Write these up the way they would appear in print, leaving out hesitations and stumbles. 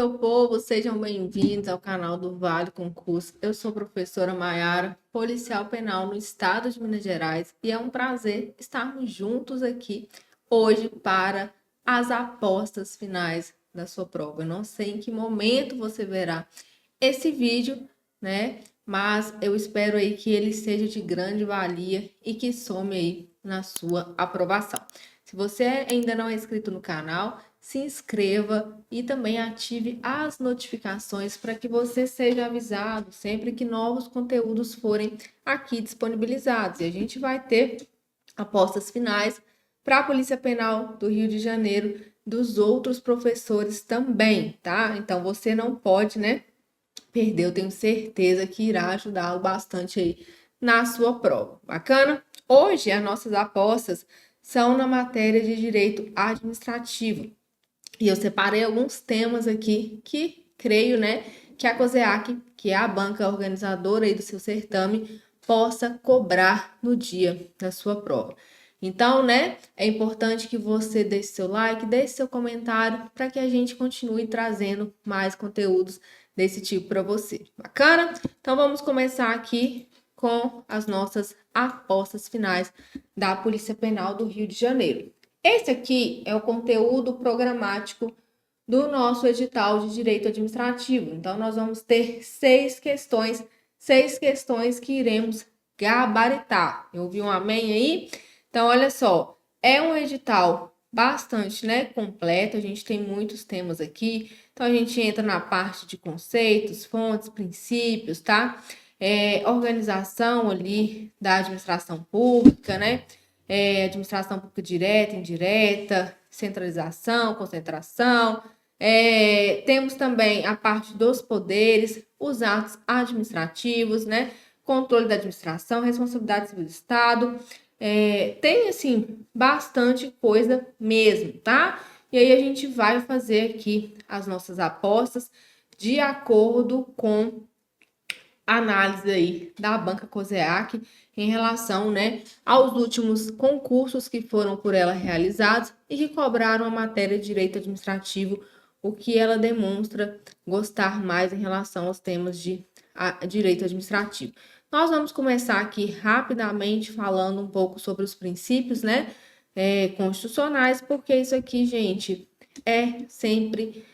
meu povo, sejam bem-vindos ao canal do Vale Concurso. Eu sou a professora Maiara, policial penal no estado de Minas Gerais, e é um prazer estarmos juntos aqui hoje para as apostas finais da sua prova. Eu não sei em que momento você verá esse vídeo, né? Mas eu espero aí que ele seja de grande valia e que some aí na sua aprovação. Se você ainda não é inscrito no canal, se inscreva e também ative as notificações para que você seja avisado sempre que novos conteúdos forem aqui disponibilizados. E a gente vai ter apostas finais para a Polícia Penal do Rio de Janeiro, dos outros professores também, tá? Então você não pode, né, perder. Eu tenho certeza que irá ajudá-lo bastante aí na sua prova. Bacana? Hoje as nossas apostas são na matéria de direito administrativo. E eu separei alguns temas aqui que creio, né, que a COSEAC, que é a banca organizadora aí do seu certame, possa cobrar no dia da sua prova. Então, né, é importante que você deixe seu like, deixe seu comentário para que a gente continue trazendo mais conteúdos desse tipo para você. Bacana? Então, vamos começar aqui com as nossas apostas finais da Polícia Penal do Rio de Janeiro. Esse aqui é o conteúdo programático do nosso edital de direito administrativo. Então, nós vamos ter seis questões que iremos gabaritar. Eu ouvi um amém aí? Então, olha só, é um edital bastante, né, completo. A gente tem muitos temas aqui. Então, a gente entra na parte de conceitos, fontes, princípios, tá? Organização ali da administração pública, né? Administração pública direta, indireta, centralização, concentração. Temos também a parte dos poderes, os atos administrativos, né? Controle da administração, responsabilidade civil do Estado. Tem, assim, bastante coisa mesmo, tá? E aí a gente vai fazer aqui as nossas apostas de acordo com a análise aí da banca COSEAC em relação, né, aos últimos concursos que foram por ela realizados e que cobraram a matéria de direito administrativo, o que ela demonstra gostar mais em relação aos temas de direito administrativo. Nós vamos começar aqui rapidamente falando um pouco sobre os princípios, né, constitucionais, porque isso aqui, gente, é sempre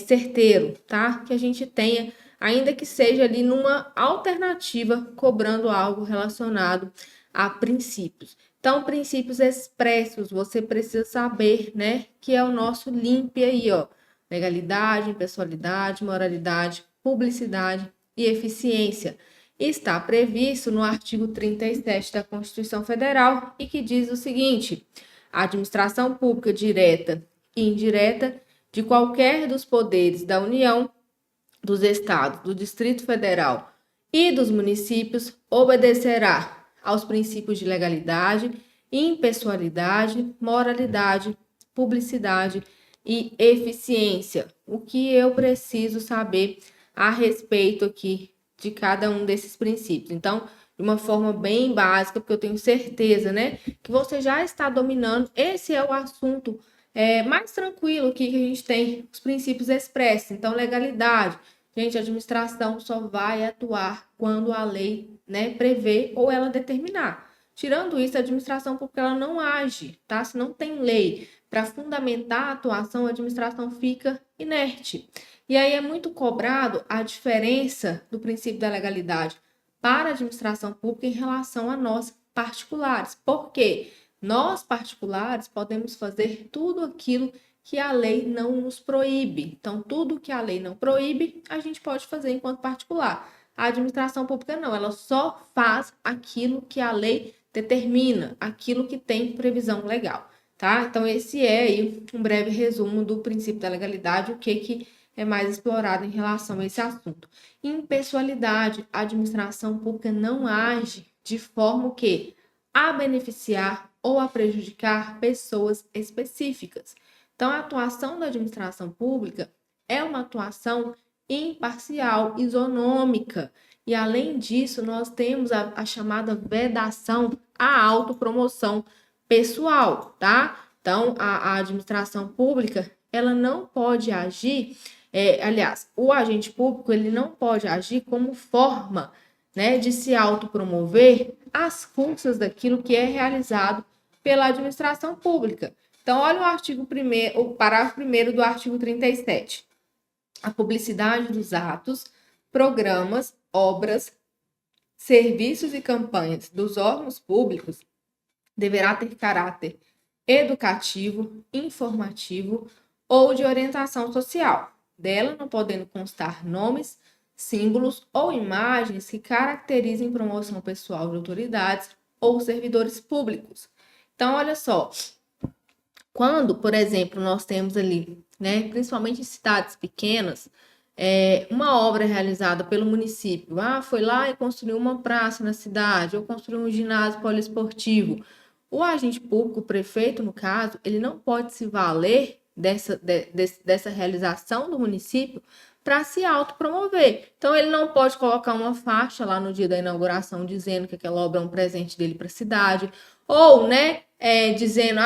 certeiro, tá? Que a gente tenha, ainda que seja ali numa alternativa, cobrando algo relacionado a princípios. Então, princípios expressos, você precisa saber, né, que é o nosso LIMP aí, ó. Legalidade, impessoalidade, moralidade, publicidade e eficiência. Está previsto no artigo 37 da Constituição Federal e que diz o seguinte: a administração pública direta e indireta de qualquer dos poderes da União, dos Estados, do Distrito Federal e dos municípios obedecerá aos princípios de legalidade, impessoalidade, moralidade, publicidade e eficiência. O que eu preciso saber a respeito aqui de cada um desses princípios? Então, de uma forma bem básica, porque eu tenho certeza, né, que você já está dominando. Esse é o assunto mais tranquilo que a gente tem, os princípios expressos. Então, legalidade. Gente, a administração só vai atuar quando a lei, né, prevê ou ela determinar. Tirando isso, a administração pública ela não age, tá? Se não tem lei para fundamentar a atuação, a administração fica inerte. E aí é muito cobrado a diferença do princípio da legalidade para a administração pública em relação a nós particulares. Por quê? Nós particulares podemos fazer tudo aquilo que a lei não nos proíbe. Então, tudo que a lei não proíbe, a gente pode fazer enquanto particular. A administração pública não, ela só faz aquilo que a lei determina, aquilo que tem previsão legal, tá? Então, esse é aí um breve resumo do princípio da legalidade, o que é mais explorado em relação a esse assunto. Impessoalidade, a administração pública não age de forma que a beneficiar ou a prejudicar pessoas específicas. Então, a atuação da administração pública é uma atuação imparcial, isonômica. E, além disso, nós temos a chamada vedação à autopromoção pessoal, tá? Então, a administração pública, ela não pode agir aliás, o agente público ele não pode agir como forma, né, de se autopromover às custas daquilo que é realizado pela administração pública. Então, olha o parágrafo 1º do artigo 37. A publicidade dos atos, programas, obras, serviços e campanhas dos órgãos públicos deverá ter caráter educativo, informativo ou de orientação social, dela não podendo constar nomes, símbolos ou imagens que caracterizem promoção pessoal de autoridades ou servidores públicos. Então, olha só, quando, por exemplo, nós temos ali, né, principalmente em cidades pequenas, uma obra realizada pelo município, foi lá e construiu uma praça na cidade, ou construiu um ginásio poliesportivo. O agente público, o prefeito, no caso, ele não pode se valer dessa realização do município para se autopromover. Então, ele não pode colocar uma faixa lá no dia da inauguração dizendo que aquela obra é um presente dele para a cidade, ou, né, dizendo,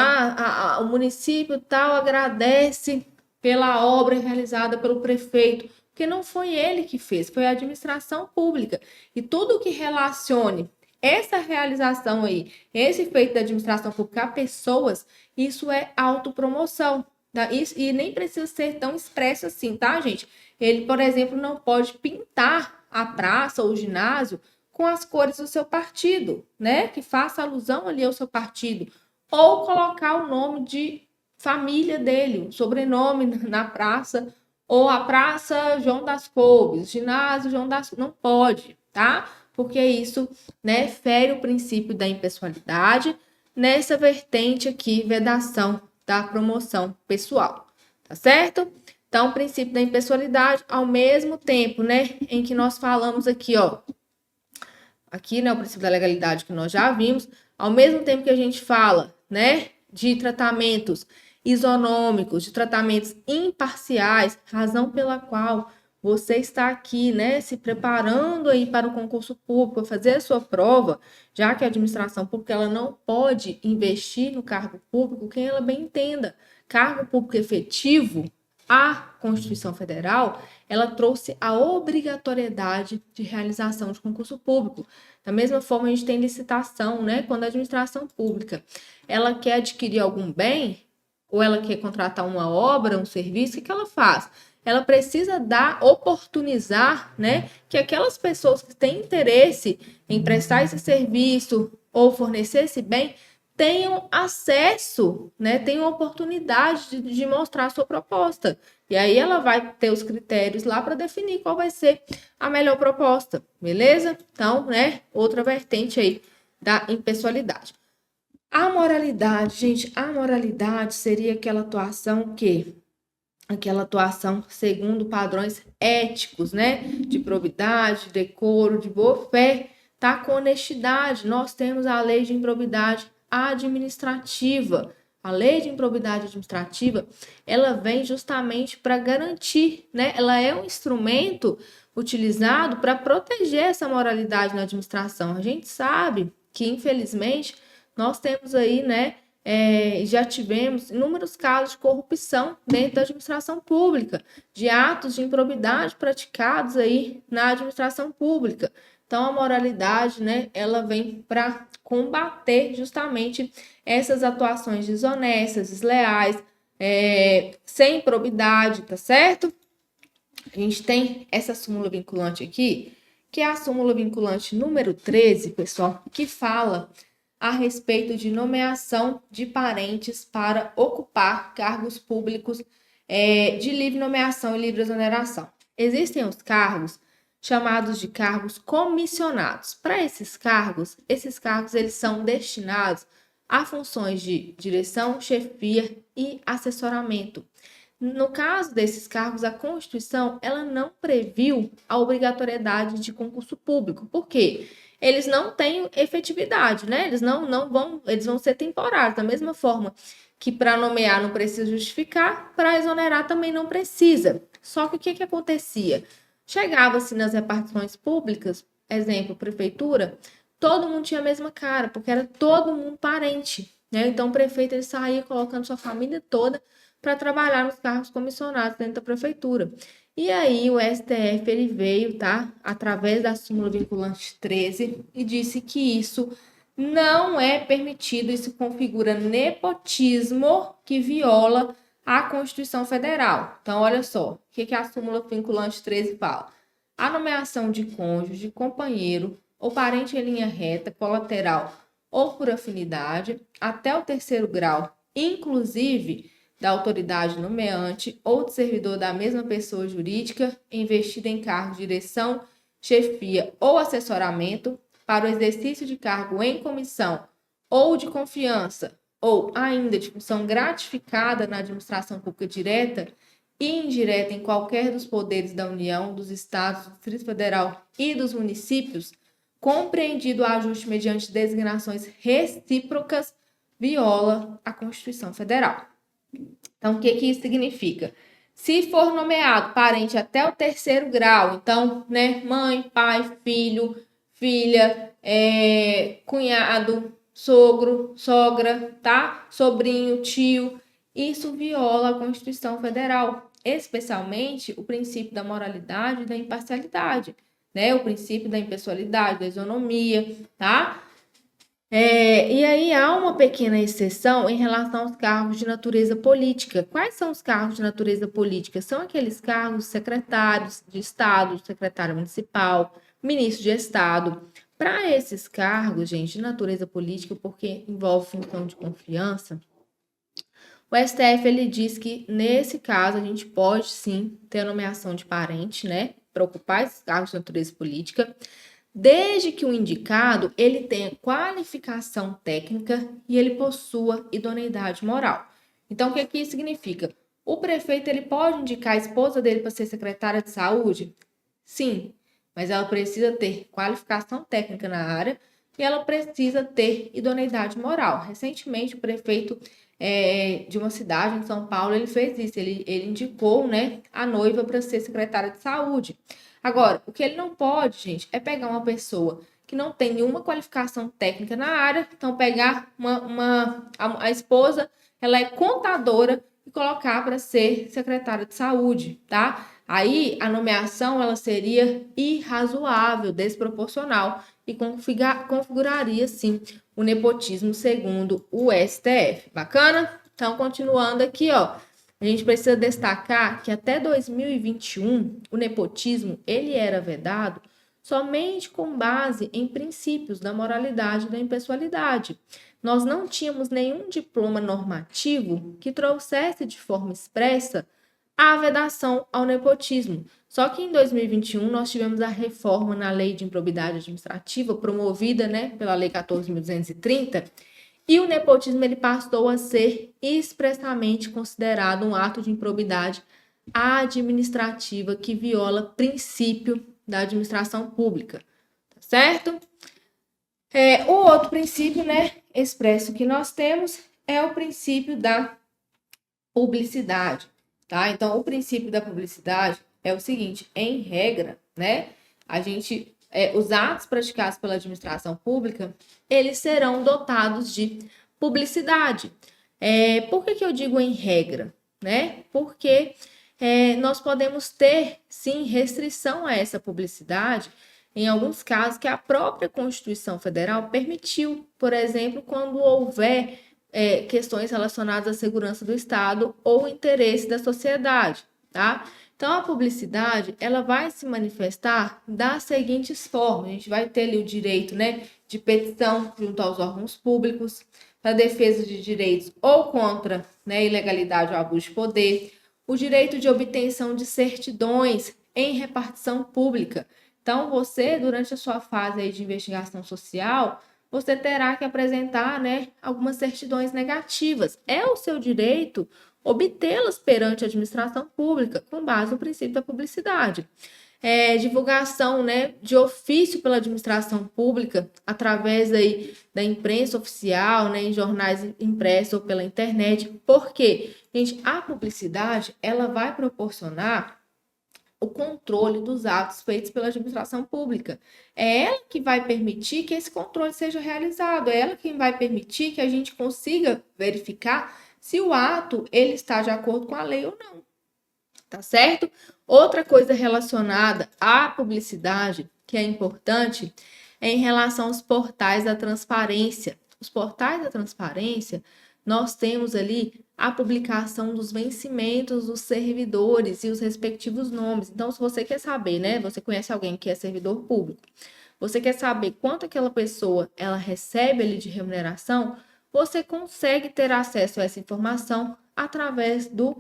o município tal agradece pela obra realizada pelo prefeito, porque não foi ele que fez, foi a administração pública. E tudo que relacione essa realização aí, esse feito da administração pública a pessoas, isso é autopromoção. Tá? E nem precisa ser tão expresso assim, tá, gente? Ele, por exemplo, não pode pintar a praça ou o ginásio com as cores do seu partido, né? Que faça alusão ali ao seu partido. Ou colocar o nome de família dele, o sobrenome na praça, ou a Praça João das Couves, ginásio João das Couves. Não pode, tá? Porque isso, né, fere o princípio da impessoalidade nessa vertente aqui, vedação da promoção pessoal, tá certo? Então, o princípio da impessoalidade, ao mesmo tempo, né, em que nós falamos aqui, ó, aqui, né, o princípio da legalidade que nós já vimos, ao mesmo tempo que a gente fala, né, de tratamentos isonômicos, de tratamentos imparciais, razão pela qual você está aqui, né, se preparando aí para o concurso público, para fazer a sua prova, já que a administração pública ela não pode investir no cargo público, quem ela bem entenda. Cargo público efetivo, a Constituição Federal, ela trouxe a obrigatoriedade de realização de concurso público. Da mesma forma, a gente tem licitação, né? Quando a administração pública, ela quer adquirir algum bem, ou ela quer contratar uma obra, um serviço, o que ela faz? Ela precisa oportunizar, né, que aquelas pessoas que têm interesse em prestar esse serviço ou fornecer esse bem tenham acesso, né, tenham oportunidade de mostrar a sua proposta. E aí ela vai ter os critérios lá para definir qual vai ser a melhor proposta, beleza? Então, né, outra vertente aí da impessoalidade. A moralidade, gente, a moralidade seria aquela atuação que aquela atuação segundo padrões éticos, né? De probidade, decoro, de boa-fé, tá? Com honestidade. Nós temos a lei de improbidade administrativa. A lei de improbidade administrativa, ela vem justamente para garantir, né? Ela é um instrumento utilizado para proteger essa moralidade na administração. A gente sabe que, infelizmente, nós temos aí, né? Já tivemos inúmeros casos de corrupção dentro da administração pública, de atos de improbidade praticados aí na administração pública. Então, a moralidade, né, ela vem para combater justamente essas atuações desonestas, desleais, sem probidade, tá certo? A gente tem essa súmula vinculante aqui, que é a súmula vinculante número 13, pessoal, que fala a respeito de nomeação de parentes para ocupar cargos públicos de livre nomeação e livre exoneração. Existem os cargos chamados de cargos comissionados. Para esses cargos eles são destinados a funções de direção, chefia e assessoramento. No caso desses cargos, a Constituição ela não previu a obrigatoriedade de concurso público. Por quê? Eles não têm efetividade, né? Eles eles vão ser temporários, da mesma forma que para nomear não precisa justificar, para exonerar também não precisa. Só que o que acontecia? Chegava-se nas repartições públicas, exemplo, prefeitura, todo mundo tinha a mesma cara, porque era todo mundo parente, né? Então o prefeito ele saía colocando sua família toda para trabalhar nos cargos comissionados dentro da prefeitura. E aí o STF ele veio, tá, através da súmula vinculante 13 e disse que isso não é permitido, isso configura nepotismo que viola a Constituição Federal. Então, olha só, o que a súmula vinculante 13 fala? A nomeação de cônjuge, companheiro ou parente em linha reta, colateral ou por afinidade, até o terceiro grau, inclusive da autoridade nomeante ou de servidor da mesma pessoa jurídica investida em cargo de direção, chefia ou assessoramento para o exercício de cargo em comissão ou de confiança ou ainda de função gratificada na administração pública direta e indireta em qualquer dos poderes da União, dos Estados, do Distrito Federal e dos municípios, compreendido o ajuste mediante designações recíprocas, viola a Constituição Federal. Então, o que isso significa? Se for nomeado parente até o terceiro grau, então, né, mãe, pai, filho, filha, cunhado, sogro, sogra, tá? Sobrinho, tio, isso viola a Constituição Federal, especialmente o princípio da moralidade e da imparcialidade, né? O princípio da impessoalidade, da isonomia, tá? E aí há uma pequena exceção em relação aos cargos de natureza política. Quais são os cargos de natureza política? São aqueles cargos secretários de Estado, secretário municipal, ministro de Estado. Para esses cargos, gente, de natureza política, porque envolve função de confiança, o STF ele diz que, nesse caso, a gente pode sim ter a nomeação de parente, né? Para ocupar esses cargos de natureza política, desde que o indicado ele tenha qualificação técnica e ele possua idoneidade moral. Então, o que isso significa? O prefeito ele pode indicar a esposa dele para ser secretária de saúde? Sim, mas ela precisa ter qualificação técnica na área e ela precisa ter idoneidade moral. Recentemente, o prefeito de uma cidade em São Paulo, ele fez isso, ele indicou, né, a noiva para ser secretária de saúde. Agora, o que ele não pode, gente, é pegar uma pessoa que não tem nenhuma qualificação técnica na área, então pegar a esposa, ela é contadora e colocar para ser secretária de saúde, tá? Aí a nomeação ela seria irrazoável, desproporcional e configuraria sim o nepotismo segundo o STF. Bacana? Então, continuando aqui, ó. A gente precisa destacar que até 2021 o nepotismo ele era vedado somente com base em princípios da moralidade e da impessoalidade. Nós não tínhamos nenhum diploma normativo que trouxesse de forma expressa a vedação ao nepotismo. Só que em 2021 nós tivemos a reforma na Lei de Improbidade Administrativa promovida, né, pela Lei 14.230. E o nepotismo ele passou a ser expressamente considerado um ato de improbidade administrativa que viola princípio da administração pública, tá certo? O outro princípio, né, expresso que nós temos é o princípio da publicidade, tá? Então, o princípio da publicidade é o seguinte, em regra, né, os atos praticados pela administração pública, eles serão dotados de publicidade. Por que eu digo em regra? Né? Porque nós podemos ter, sim, restrição a essa publicidade em alguns casos que a própria Constituição Federal permitiu, por exemplo, quando houver questões relacionadas à segurança do Estado ou interesse da sociedade, tá? Então, a publicidade, ela vai se manifestar das seguintes formas. A gente vai ter ali o direito, né, de petição junto aos órgãos públicos, para defesa de direitos ou contra, né, ilegalidade ou abuso de poder, o direito de obtenção de certidões em repartição pública. Então, você, durante a sua fase aí de investigação social, você terá que apresentar, né, algumas certidões negativas. É o seu direito obtê-las perante a administração pública, com base no princípio da publicidade. Divulgação, né, de ofício pela administração pública, através aí da imprensa oficial, né, em jornais impressos ou pela internet. Por quê? Gente, a publicidade, ela vai proporcionar o controle dos atos feitos pela administração pública. É ela que vai permitir que esse controle seja realizado, é ela quem vai permitir que a gente consiga verificar se o ato ele está de acordo com a lei ou não, tá certo? Outra coisa relacionada à publicidade que é importante é em relação aos portais da transparência. Os portais da transparência, nós temos ali a publicação dos vencimentos dos servidores e os respectivos nomes. Então, se você quer saber, né, você conhece alguém que é servidor público, você quer saber quanto aquela pessoa ela recebe ali de remuneração, você consegue ter acesso a essa informação através do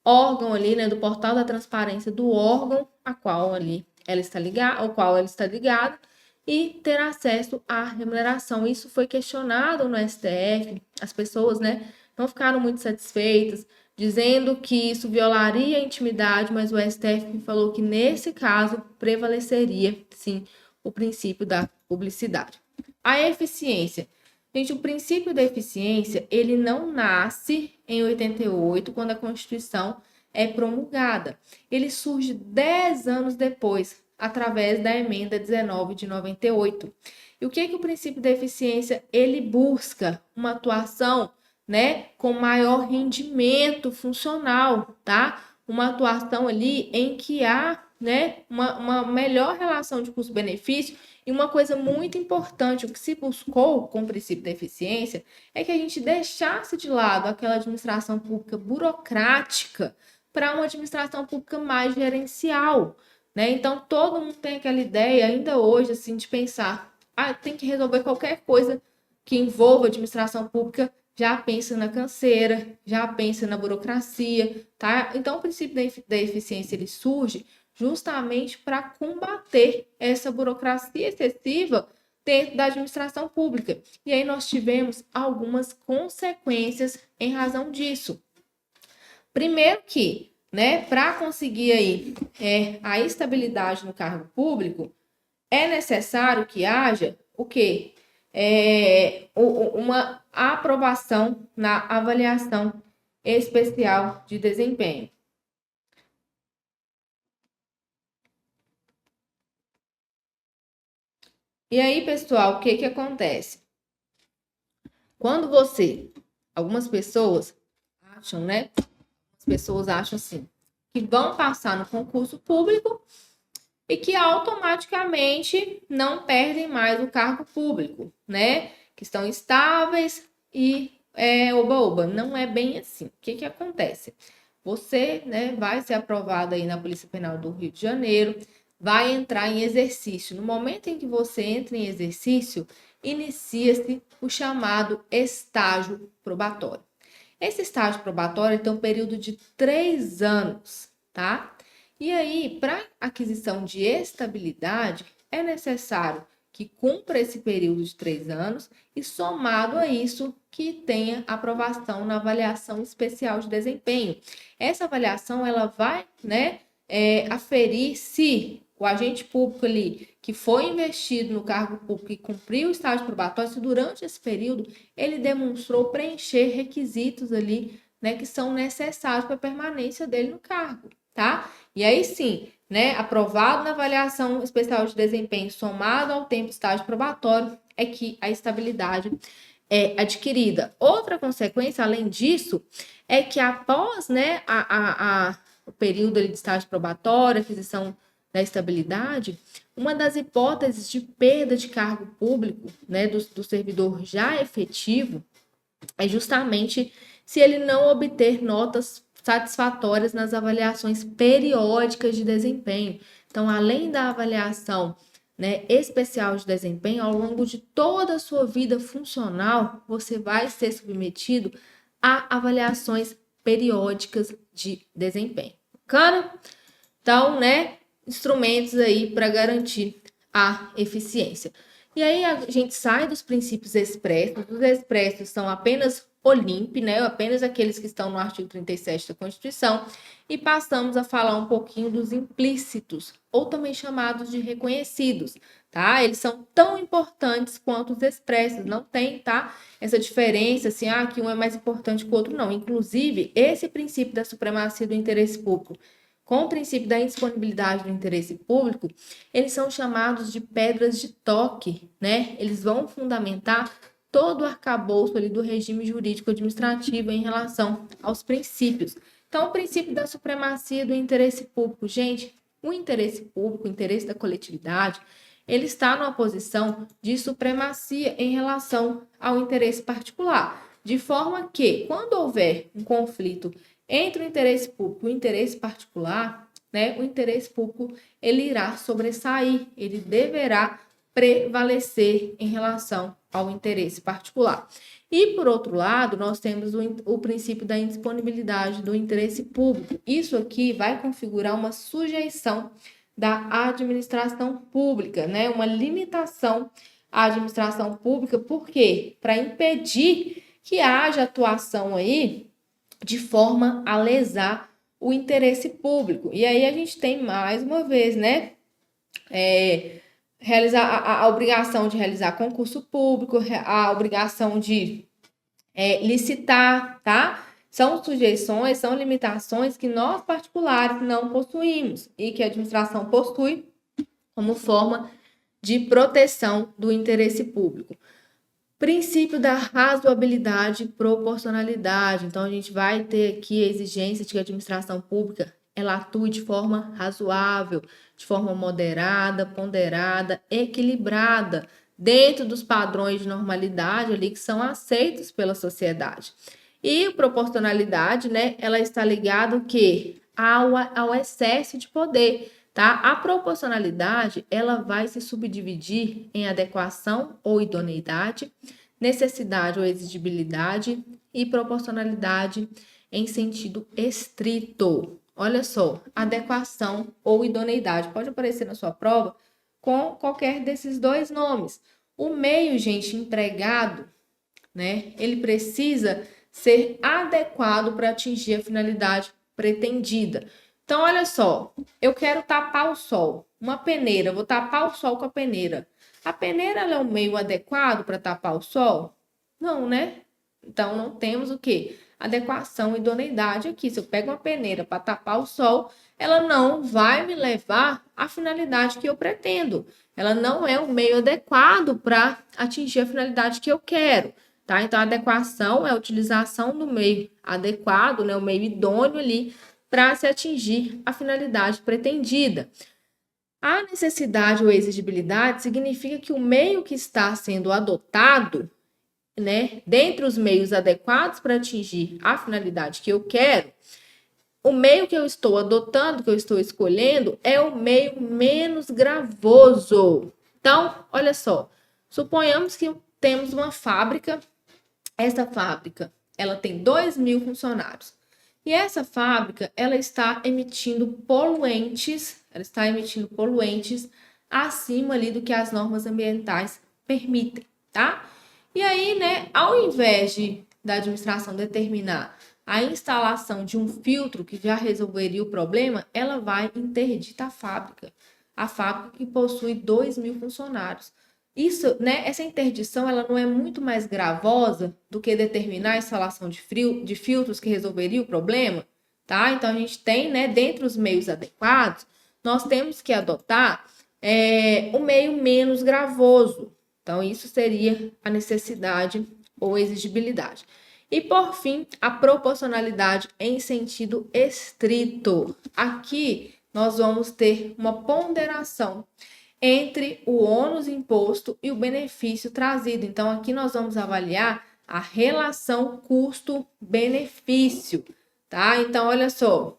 órgão ali, né, do portal da transparência do órgão a qual ali ela está ligada, ao qual ela está ligada, e ter acesso à remuneração. Isso foi questionado no STF, as pessoas, né, não ficaram muito satisfeitas, dizendo que isso violaria a intimidade, mas o STF falou que nesse caso prevaleceria, sim, o princípio da publicidade. A eficiência. Gente, o princípio da eficiência, ele não nasce em 88, quando a Constituição é promulgada. Ele surge 10 anos depois, através da emenda 19 de 98. E o que o princípio da eficiência, ele busca? Uma atuação, né, com maior rendimento funcional, tá? Uma atuação ali em que há, né, uma melhor relação de custo-benefício. E uma coisa muito importante, o que se buscou com o princípio da eficiência é que a gente deixasse de lado aquela administração pública burocrática para uma administração pública mais gerencial, né? Então, todo mundo tem aquela ideia, ainda hoje, assim, de pensar, tem que resolver qualquer coisa que envolva administração pública, já pensa na canseira, já pensa na burocracia, tá? Então, o princípio da eficiência, ele surge justamente para combater essa burocracia excessiva dentro da administração pública. E aí nós tivemos algumas consequências em razão disso. Primeiro que, né, para conseguir aí a estabilidade no cargo público, é necessário que haja o quê? Uma aprovação na avaliação especial de desempenho. E aí, pessoal, o que acontece? Quando algumas pessoas acham, né? As pessoas acham assim, que vão passar no concurso público e que automaticamente não perdem mais o cargo público, né? Que estão estáveis e oba-oba. Não é bem assim. O que acontece? Você, né, vai ser aprovado aí na Polícia Penal do Rio de Janeiro, vai entrar em exercício. No momento em que você entra em exercício, inicia-se o chamado estágio probatório. Esse estágio probatório tem um período de 3 anos, tá? E aí, para aquisição de estabilidade, é necessário que cumpra esse período de 3 anos e, somado a isso, que tenha aprovação na avaliação especial de desempenho. Essa avaliação, ela vai, né, aferir se o agente público ali que foi investido no cargo público e cumpriu o estágio probatório, se durante esse período ele demonstrou preencher requisitos ali, né, que são necessários para a permanência dele no cargo, tá? E aí sim, né, aprovado na avaliação especial de desempenho, somado ao tempo de estágio probatório, é que a estabilidade é adquirida. Outra consequência, além disso, é que após, né, o período de estágio probatório, aquisição da estabilidade, uma das hipóteses de perda de cargo público, né, do servidor já efetivo, é justamente se ele não obter notas satisfatórias nas avaliações periódicas de desempenho. Então, além da avaliação, né, especial de desempenho, ao longo de toda a sua vida funcional, você vai ser submetido a avaliações periódicas de desempenho. Bacana? Então, né, instrumentos aí para garantir a eficiência. E aí a gente sai dos princípios expressos. Os expressos são apenas OLIMP, né? Apenas aqueles que estão no artigo 37 da Constituição, e passamos a falar um pouquinho dos implícitos, ou também chamados de reconhecidos, tá? Eles são tão importantes quanto os expressos, não tem, tá? Essa diferença, assim, que um é mais importante que o outro, não. Inclusive, esse princípio da supremacia do interesse público com o princípio da indisponibilidade do interesse público, eles são chamados de pedras de toque, né? Eles vão fundamentar todo o arcabouço ali do regime jurídico administrativo em relação aos princípios. Então, o princípio da supremacia do interesse público, gente, o interesse público, o interesse da coletividade, ele está numa posição de supremacia em relação ao interesse particular, de forma que, quando houver um conflito entre o interesse público e o interesse particular, né, o interesse público ele irá sobressair, ele deverá prevalecer em relação ao interesse particular. E, por outro lado, nós temos o princípio da indisponibilidade do interesse público. Isso aqui vai configurar uma sujeição da administração pública, né? Uma limitação à administração pública, por quê? Para impedir que haja atuação aí de forma a lesar o interesse público. E aí a gente tem mais uma vez, né? Realizar a obrigação de realizar concurso público, a obrigação de licitar, tá? São sujeições, são limitações que nós particulares não possuímos e que a administração possui como forma de proteção do interesse público. Princípio da razoabilidade e proporcionalidade. Então, a gente vai ter aqui a exigência de que a administração pública ela atue de forma razoável, de forma moderada, ponderada, equilibrada, dentro dos padrões de normalidade ali que são aceitos pela sociedade. E proporcionalidade, né, ela está ligada o quê? Ao excesso de poder, tá? A proporcionalidade, ela vai se subdividir em adequação ou idoneidade, necessidade ou exigibilidade e proporcionalidade em sentido estrito. Olha só, adequação ou idoneidade pode aparecer na sua prova com qualquer desses dois nomes. O meio, gente, empregado, né, ele precisa ser adequado para atingir a finalidade pretendida. Então, olha só, eu quero tapar o sol. Uma peneira, vou tapar o sol com a peneira. A peneira ela é um meio adequado para tapar o sol? Não, né? Então, não temos o quê? Adequação e idoneidade aqui. Se eu pego uma peneira para tapar o sol, ela não vai me levar à finalidade que eu pretendo. Ela não é um meio adequado para atingir a finalidade que eu quero. Tá? Então, a adequação é a utilização do meio adequado, né? O meio idôneo ali para se atingir a finalidade pretendida. A necessidade ou exigibilidade significa que o meio que está sendo adotado, né, dentre os meios adequados para atingir a finalidade que eu quero, o meio que eu estou adotando, que eu estou escolhendo, é o meio menos gravoso. Então, olha só, suponhamos que temos uma fábrica. Essa fábrica, ela tem 2.000 funcionários. E essa fábrica, ela está emitindo poluentes acima ali do que as normas ambientais permitem, tá? E aí, né, ao invés da administração determinar a instalação de um filtro que já resolveria o problema, ela vai interditar a fábrica que possui 2.000 funcionários. Isso, né, essa interdição ela não é muito mais gravosa do que determinar a instalação de filtros que resolveria o problema, tá? Então, a gente tem, né, dentre os meios adequados, nós temos que adotar o meio menos gravoso. Então, isso seria a necessidade ou exigibilidade. E, por fim, a proporcionalidade em sentido estrito. Aqui, nós vamos ter uma ponderação entre o ônus imposto e o benefício trazido. Então, aqui nós vamos avaliar a relação custo-benefício, tá? Então, olha só,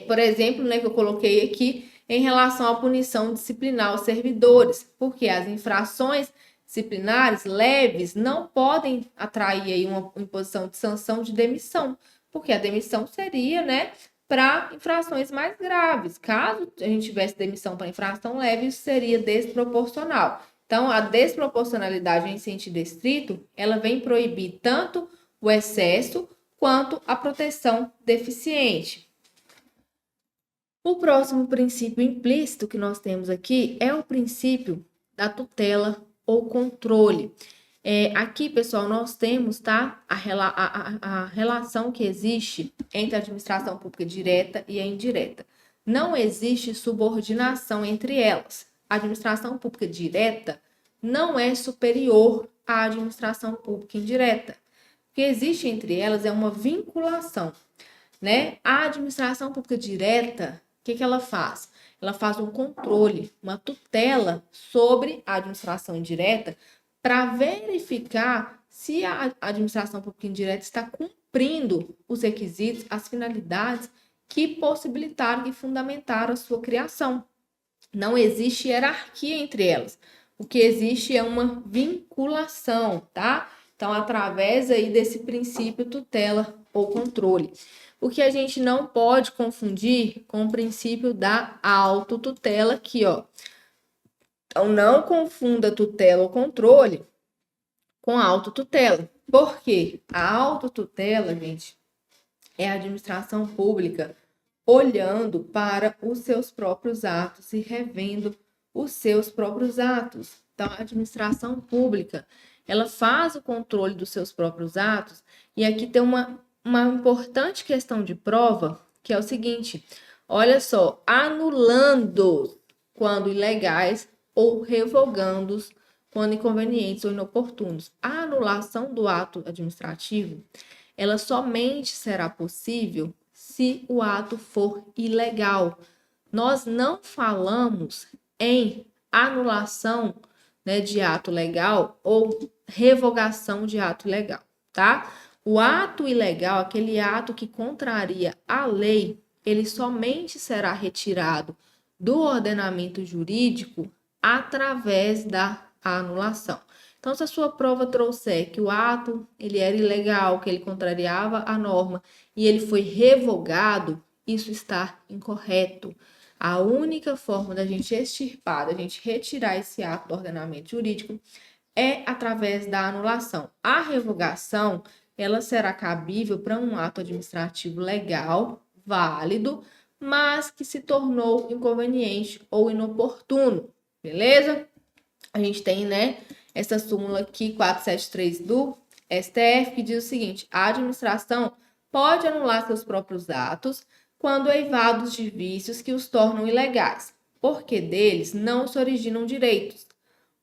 por exemplo, né, que eu coloquei aqui em relação à punição disciplinar aos servidores, porque as infrações disciplinares leves não podem atrair aí uma imposição de sanção de demissão, porque a demissão seria, né, para infrações mais graves. Caso a gente tivesse demissão para infração leve, isso seria desproporcional. Então, a desproporcionalidade em sentido estrito, ela vem proibir tanto o excesso quanto a proteção deficiente. O próximo princípio implícito que nós temos aqui é o princípio da tutela ou controle. Aqui, pessoal, nós temos, tá, a relação que existe entre a administração pública direta e a indireta. Não existe subordinação entre elas. A administração pública direta não é superior a administração pública indireta. O que existe entre elas é uma vinculação, né? A administração pública direta, o que ela faz? Ela faz um controle, uma tutela sobre a administração indireta para verificar se a administração pública indireta está cumprindo os requisitos, as finalidades que possibilitaram e fundamentaram a sua criação. Não existe hierarquia entre elas. O que existe é uma vinculação, tá? Então, através aí desse princípio tutela ou controle. O que a gente não pode confundir com o princípio da autotutela aqui, ó. Então, não confunda tutela ou controle com a autotutela. Por quê? A autotutela, gente, é a administração pública olhando para os seus próprios atos e revendo os seus próprios atos. Então, a administração pública, ela faz o controle dos seus próprios atos, e aqui tem uma importante questão de prova, que é o seguinte: olha só, anulando quando ilegais ou revogando-os quando inconvenientes ou inoportunos. A anulação do ato administrativo, ela somente será possível se o ato for ilegal. Nós não falamos em anulação, né, de ato legal ou revogação de ato ilegal, tá? O ato ilegal, aquele ato que contraria a lei, ele somente será retirado do ordenamento jurídico através da anulação. Então, se a sua prova trouxer que o ato ele era ilegal, que ele contrariava a norma e ele foi revogado, isso está incorreto. A única forma da gente extirpar, da gente retirar esse ato do ordenamento jurídico é através da anulação. A revogação, ela será cabível para um ato administrativo legal, válido, mas que se tornou inconveniente ou inoportuno, beleza? A gente tem, né, essa súmula aqui, 473 do STF, que diz o seguinte: a administração pode anular seus próprios atos quando eivados de vícios que os tornam ilegais, porque deles não se originam direitos,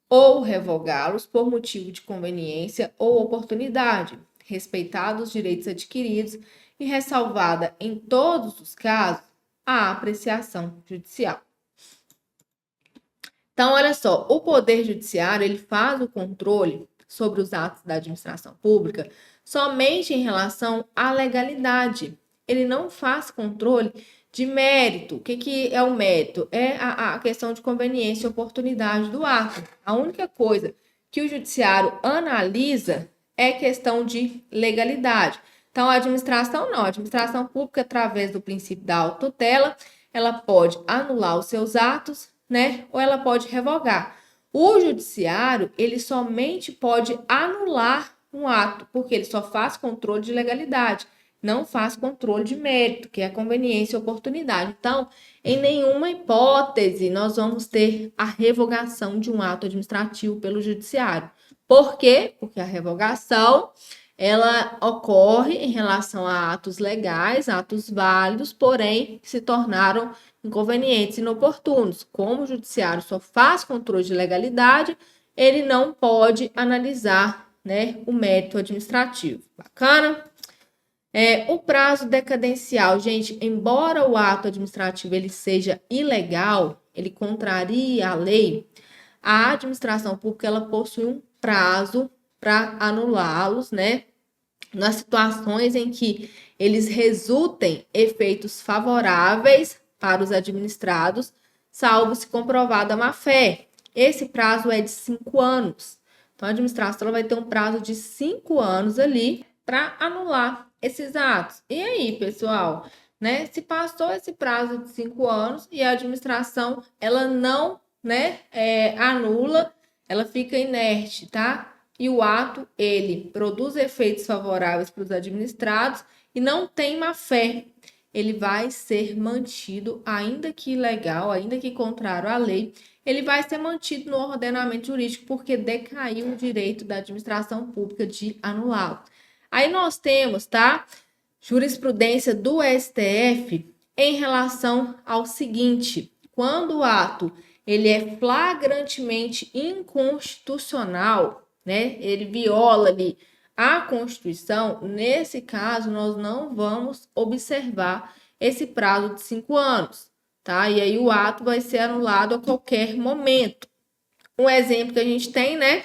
ou revogá-los por motivo de conveniência ou oportunidade, respeitados os direitos adquiridos e ressalvada, em todos os casos, a apreciação judicial. Então, olha só, o Poder Judiciário, ele faz o controle sobre os atos da administração pública somente em relação à legalidade. Ele não faz controle de mérito. O que é o mérito? É a questão de conveniência e oportunidade do ato. A única coisa que o Judiciário analisa é questão de legalidade. Então, a administração não. A administração pública, através do princípio da autotutela, ela pode anular os seus atos, né? Ou ela pode revogar. O judiciário, ele somente pode anular um ato, porque ele só faz controle de legalidade, não faz controle de mérito, que é a conveniência e oportunidade. Então, em nenhuma hipótese, nós vamos ter a revogação de um ato administrativo pelo judiciário. Por quê? Porque a revogação, ela ocorre em relação a atos legais, atos válidos, porém, que se tornaram inconvenientes e inoportunos. Como o judiciário só faz controle de legalidade, ele não pode analisar, né, o mérito administrativo. Bacana? O prazo decadencial, gente, embora o ato administrativo ele seja ilegal, ele contrarie a lei, a administração pública ela possui um prazo para anulá-los, né, nas situações em que eles resultem efeitos favoráveis para os administrados, salvo se comprovada a má-fé. Esse prazo é de 5 anos. Então, a administração vai ter um prazo de 5 anos ali para anular esses atos. E aí, pessoal, né? Se passou esse prazo de 5 anos e a administração ela não, né, anula, ela fica inerte, tá? E o ato ele produz efeitos favoráveis para os administrados e não tem má-fé. Ele vai ser mantido, ainda que ilegal, ainda que contrário à lei, ele vai ser mantido no ordenamento jurídico porque decaiu o direito da administração pública de anulá-lo. Aí nós temos, tá, jurisprudência do STF em relação ao seguinte: quando o ato ele é flagrantemente inconstitucional, né? Ele viola ali a Constituição, nesse caso, nós não vamos observar esse prazo de 5 anos, tá? E aí o ato vai ser anulado a qualquer momento. Um exemplo que a gente tem, né,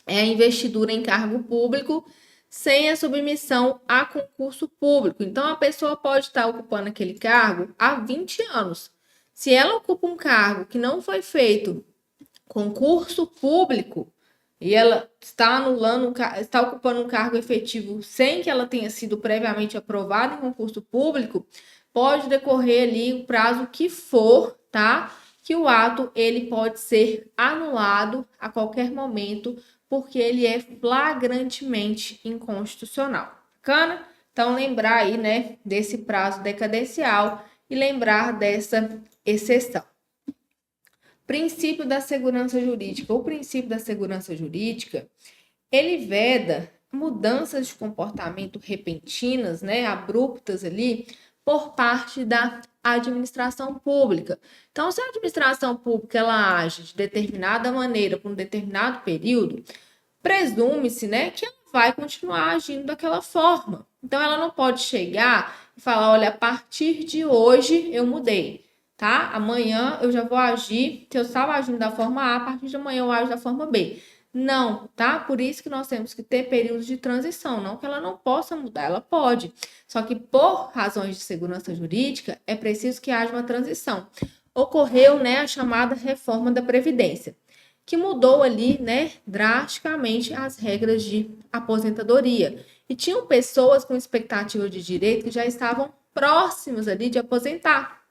é a investidura em cargo público sem a submissão a concurso público. Então, a pessoa pode estar ocupando aquele cargo há 20 anos. Se ela ocupa um cargo que não foi feito concurso público e ela está anulando, está ocupando um cargo efetivo sem que ela tenha sido previamente aprovada em concurso público, pode decorrer ali o prazo que for, tá? Que o ato ele pode ser anulado a qualquer momento, porque ele é flagrantemente inconstitucional. Bacana? Então, lembrar aí, né, desse prazo decadencial e lembrar dessa exceção. Princípio da segurança jurídica. O princípio da segurança jurídica, ele veda mudanças de comportamento repentinas, né, abruptas ali, por parte da administração pública. Então, se a administração pública ela age de determinada maneira por um determinado período, presume-se, né, que ela vai continuar agindo daquela forma. Então, ela não pode chegar e falar, olha, a partir de hoje eu mudei, tá? Amanhã eu já vou agir, se eu estava agindo da forma A, a partir de amanhã eu ajo da forma B. Não, tá? Por isso que nós temos que ter períodos de transição, não que ela não possa mudar, ela pode. Só que por razões de segurança jurídica, é preciso que haja uma transição. Ocorreu, né, a chamada reforma da Previdência, que mudou ali, né, drasticamente as regras de aposentadoria. E tinham pessoas com expectativa de direito que já estavam próximos ali de aposentar.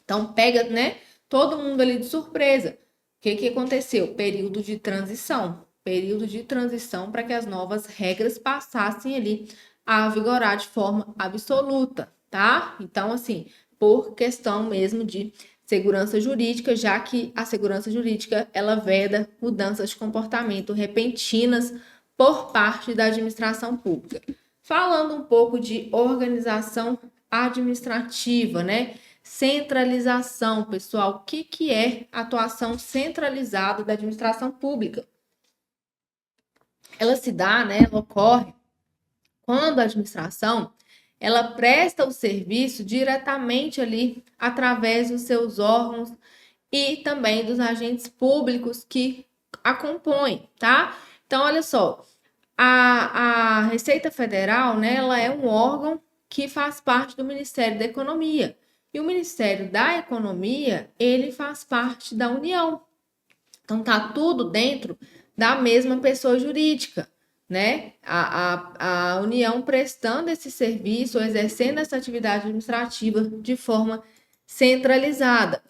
Então, pega, né, todo mundo ali de surpresa. O que aconteceu? Período de transição. Período de transição para que as novas regras passassem ali a vigorar de forma absoluta, tá? Então, assim, por questão mesmo de segurança jurídica, já que a segurança jurídica, ela veda mudanças de comportamento repentinas por parte da administração pública. Falando um pouco de organização administrativa, né? Centralização, pessoal. O que é atuação centralizada da administração pública? Ela se dá, né? Ela ocorre quando a administração ela presta o serviço diretamente ali através dos seus órgãos e também dos agentes públicos que a compõem, tá? Então, olha só, a Receita Federal, né, ela é um órgão que faz parte do Ministério da Economia. E o Ministério da Economia, ele faz parte da União. Então, tá tudo dentro da mesma pessoa jurídica, né? A União prestando esse serviço, exercendo essa atividade administrativa de forma centralizada.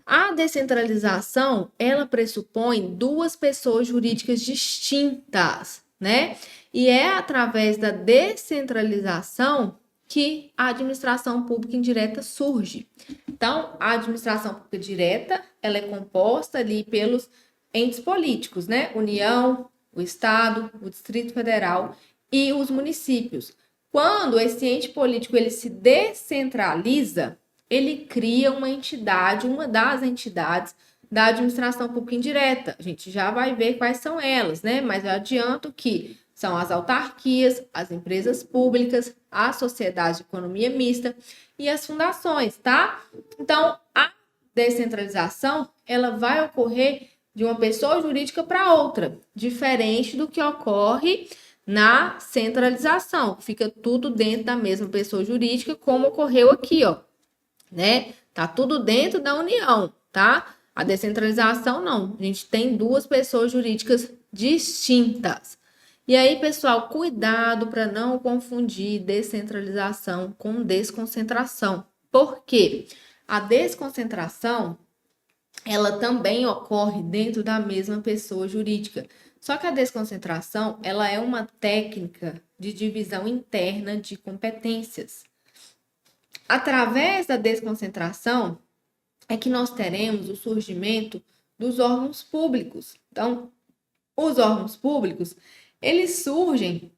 A descentralização, ela pressupõe duas pessoas jurídicas distintas, né? E é através da descentralização que a administração pública indireta surge. Então, a administração pública direta, ela é composta ali pelos entes políticos, né? União, o Estado, o Distrito Federal e os municípios. Quando esse ente político ele se descentraliza, ele cria uma entidade, uma das entidades da administração pública indireta. A gente já vai ver quais são elas, né? Mas eu adianto que são as autarquias, as empresas públicas, as sociedades de economia mista e as fundações, tá? Então, a descentralização, ela vai ocorrer de uma pessoa jurídica para outra, diferente do que ocorre na centralização. Fica tudo dentro da mesma pessoa jurídica, como ocorreu aqui, ó, né? Tá tudo dentro da União, tá? A descentralização não. A gente tem duas pessoas jurídicas distintas. E aí, pessoal, cuidado para não confundir descentralização com desconcentração. Por quê? A desconcentração, ela também ocorre dentro da mesma pessoa jurídica. Só que a desconcentração, ela é uma técnica de divisão interna de competências. Através da desconcentração é que nós teremos o surgimento dos órgãos públicos. Então, os órgãos públicos, eles surgem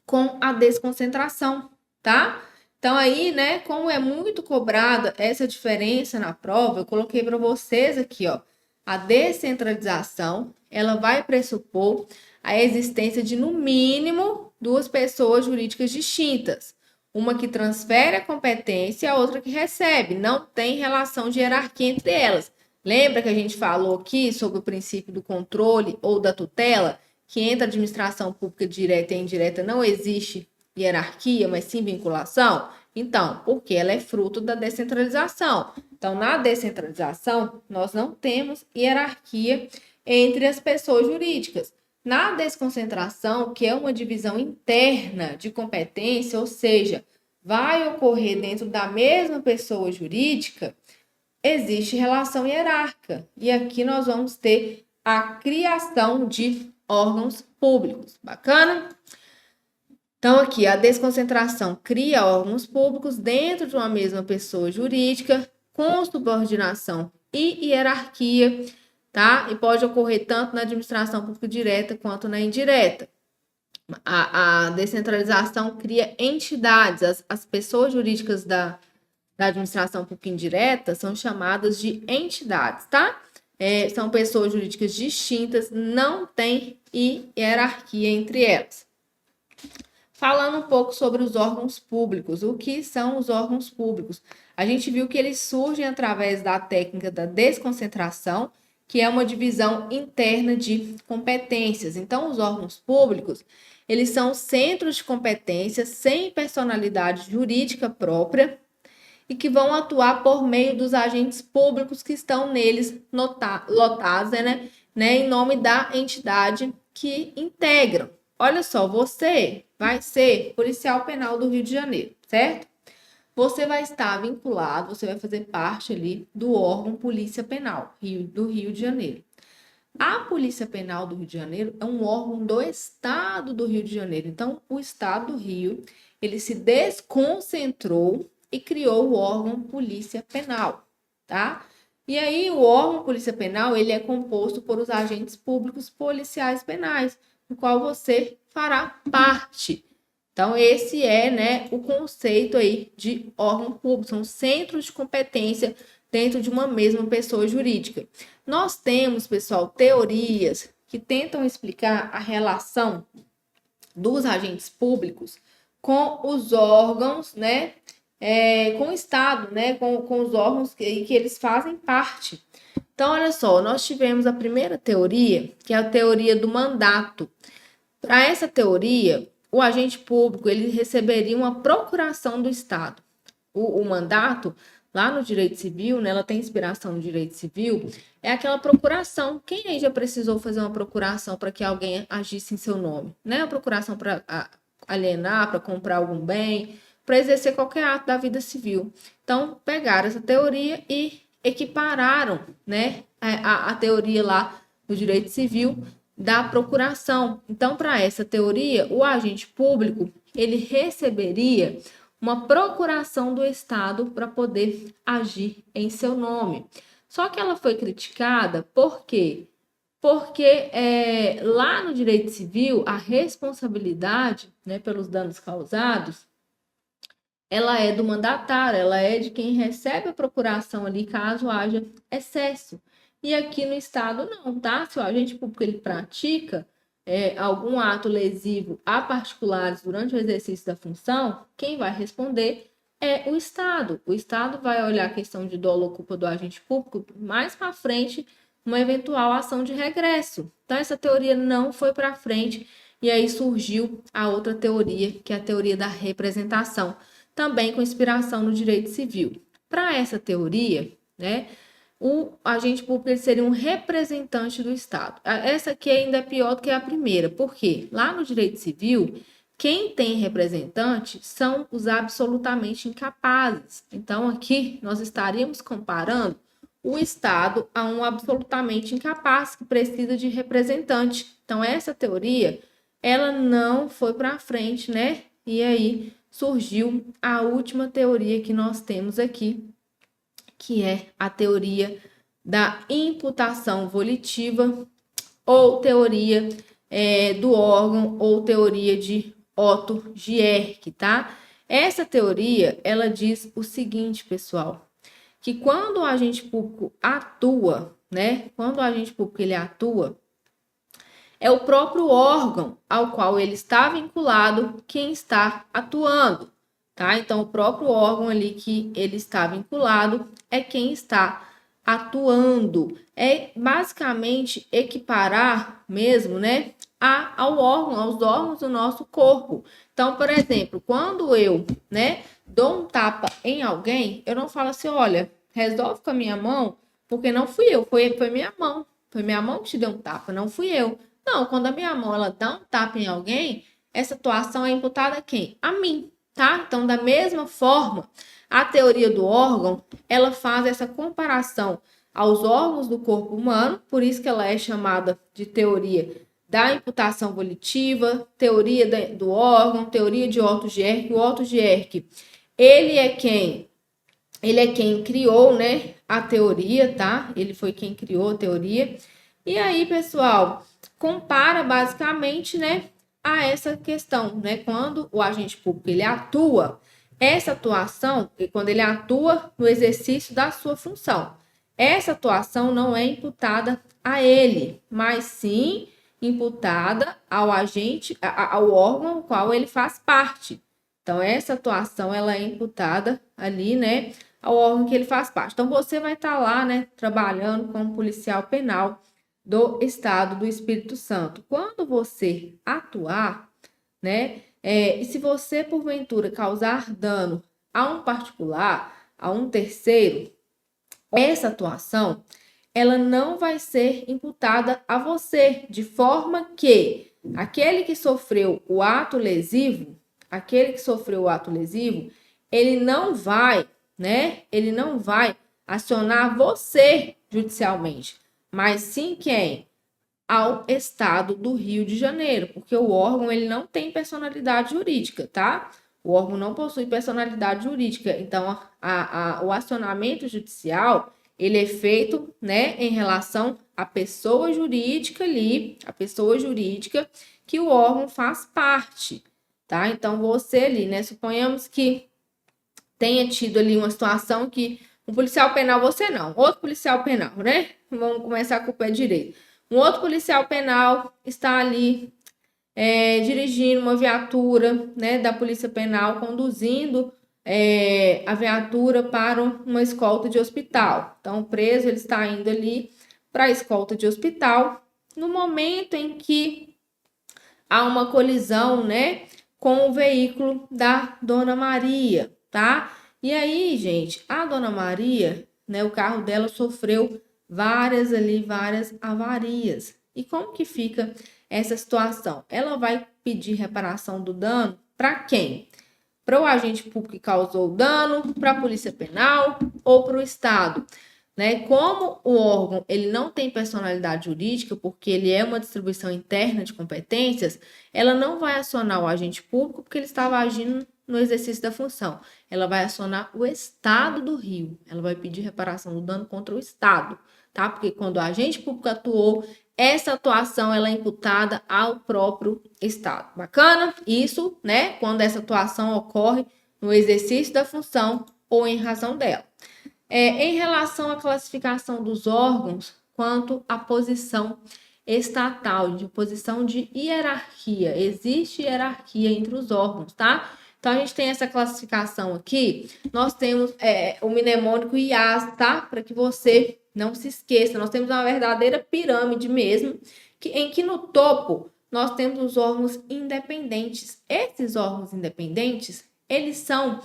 com a desconcentração, tá? Então aí, né, como é muito cobrada essa diferença na prova, eu coloquei para vocês aqui, ó, A descentralização, ela vai pressupor a existência de, no mínimo, duas pessoas jurídicas distintas. Uma que transfere a competência e a outra que recebe. Não tem relação de hierarquia entre elas. Lembra que a gente falou aqui sobre o princípio do controle ou da tutela? Que entre a administração pública direta e indireta não existe hierarquia, mas sim vinculação? Então, porque ela é fruto da descentralização. Então, na descentralização, nós não temos hierarquia entre as pessoas jurídicas. Na desconcentração, que é uma divisão interna de competência, ou seja, vai ocorrer dentro da mesma pessoa jurídica, existe relação hierárquica. E aqui nós vamos ter a criação de órgãos públicos. Bacana? Então, aqui, a desconcentração cria órgãos públicos dentro de uma mesma pessoa jurídica, com subordinação e hierarquia, tá? E pode ocorrer tanto na administração pública direta quanto na indireta. A descentralização cria entidades, as pessoas jurídicas da administração pública indireta são chamadas de entidades, tá? São pessoas jurídicas distintas, não tem hierarquia entre elas. Falando um pouco sobre os órgãos públicos, o que são os órgãos públicos? A gente viu que eles surgem através da técnica da desconcentração, que é uma divisão interna de competências. Então, os órgãos públicos, eles são centros de competência sem personalidade jurídica própria e que vão atuar por meio dos agentes públicos que estão neles lotados, em nome da entidade que integram. Olha só, você vai ser policial penal do Rio de Janeiro, certo? Você vai estar vinculado, você vai fazer parte ali do órgão Polícia Penal do Rio de Janeiro. A Polícia Penal do Rio de Janeiro é um órgão do Estado do Rio de Janeiro. Então, o Estado do Rio, ele se desconcentrou e criou o órgão Polícia Penal, tá? E aí, o órgão Polícia Penal, ele é composto por os agentes públicos policiais penais, do qual você fará parte. Então, esse é, o conceito aí de órgão público, são centros de competência dentro de uma mesma pessoa jurídica. Nós temos, pessoal, teorias que tentam explicar a relação dos agentes públicos com os órgãos, com o Estado, com os órgãos que eles fazem parte. Então, olha só, nós tivemos a primeira teoria, que é a teoria do mandato. Para essa teoria, o agente público ele receberia uma procuração do Estado. O mandato, lá no direito civil, ela tem inspiração no direito civil, é aquela procuração. Quem aí já precisou fazer uma procuração para que alguém agisse em seu nome? A procuração para alienar, para comprar algum bem, para exercer qualquer ato da vida civil. Então, pegaram essa teoria e equipararam, a teoria lá do direito civil da procuração. Então, para essa teoria, o agente público, ele receberia uma procuração do Estado para poder agir em seu nome. Só que ela foi criticada por quê? Porque lá no direito civil, a responsabilidade, pelos danos causados, ela é do mandatário, ela é de quem recebe a procuração ali, caso haja excesso. E aqui no Estado não, tá? Se o agente público ele pratica algum ato lesivo a particulares durante o exercício da função, quem vai responder é o Estado. O Estado vai olhar a questão de dolo ou culpa do agente público mais para frente, uma eventual ação de regresso. Então, essa teoria não foi para frente e aí surgiu a outra teoria, que é a teoria da representação, também com inspiração no direito civil. Para essa teoria, o agente público ele seria um representante do Estado. Essa aqui ainda é pior do que a primeira, porque lá no direito civil, quem tem representante são os absolutamente incapazes. Então, aqui nós estaríamos comparando o Estado a um absolutamente incapaz que precisa de representante. Então, essa teoria, ela não foi para frente, E aí surgiu a última teoria que nós temos aqui, que é a teoria da imputação volitiva ou teoria do órgão ou teoria de Otto Gierke, tá? Essa teoria, ela diz o seguinte, pessoal, que quando o agente público atua, né? Quando o agente público ele atua, é o próprio órgão ao qual ele está vinculado quem está atuando, tá? Então, o próprio órgão ali que ele está vinculado é quem está atuando. É basicamente equiparar mesmo, né, ao órgão, aos órgãos do nosso corpo. Então, por exemplo, quando eu, né, dou um tapa em alguém, eu não falo assim, olha, resolve com a minha mão, porque não fui eu, foi minha mão. Foi minha mão que te deu um tapa, não fui eu. Não, quando a minha mão ela dá um tapa em alguém, essa atuação é imputada a quem? A mim, tá? Então, da mesma forma, a teoria do órgão, ela faz essa comparação aos órgãos do corpo humano, por isso que ela é chamada de teoria da imputação volitiva, teoria do órgão, teoria de Otto Gerke. O Otto Gerke, ele é quem criou, né, a teoria, tá? Ele foi quem criou a teoria. E aí, pessoal, compara basicamente, né, a essa questão, né? Quando o agente público ele atua, essa atuação, quando ele atua no exercício da sua função, essa atuação não é imputada a ele, mas sim imputada ao agente, ao órgão ao qual ele faz parte. Então, essa atuação ela é imputada ali, né, ao órgão que ele faz parte. Então, você vai estar lá, né, trabalhando como policial penal do Estado do Espírito Santo. Quando você atuar, né, e se você, porventura, causar dano a um particular, a um terceiro, essa atuação, ela não vai ser imputada a você, de forma que aquele que sofreu o ato lesivo, ele não vai, né? Ele não vai acionar você judicialmente, mas sim quem? Ao Estado do Rio de Janeiro, porque o órgão ele não tem personalidade jurídica, tá? O órgão não possui personalidade jurídica, então o acionamento judicial ele é feito, né, em relação à pessoa jurídica ali, a pessoa jurídica que o órgão faz parte, tá? Então você ali, né, suponhamos que tenha tido ali uma situação que um policial penal, você não, outro policial penal, né? Vamos começar com o pé direito. Um outro policial penal está ali dirigindo uma viatura, né, da Polícia Penal, conduzindo a viatura para uma escolta de hospital. Então, o preso ele está indo ali para a escolta de hospital. No momento em que há uma colisão, né, com o veículo da Dona Maria, tá? E aí, gente, a Dona Maria, né, o carro dela sofreu várias avarias. E como que fica essa situação? Ela vai pedir reparação do dano para quem? Para o agente público que causou o dano, para a Polícia Penal ou para o Estado? Né? Como o órgão ele não tem personalidade jurídica, porque ele é uma distribuição interna de competências, ela não vai acionar o agente público porque ele estava agindo no exercício da função. Ela vai acionar o Estado do Rio. Ela vai pedir reparação do dano contra o Estado, tá? Porque quando o agente público atuou, essa atuação ela é imputada ao próprio Estado. Bacana? Isso, né? Quando essa atuação ocorre no exercício da função ou em razão dela. Em relação à classificação dos órgãos, quanto à posição estatal, de posição de hierarquia, existe hierarquia entre os órgãos, tá? Então, a gente tem essa classificação aqui, nós temos o mnemônico IAS, tá? Para que você não se esqueça, nós temos uma verdadeira pirâmide mesmo, em que no topo nós temos os órgãos independentes. Esses órgãos independentes, eles são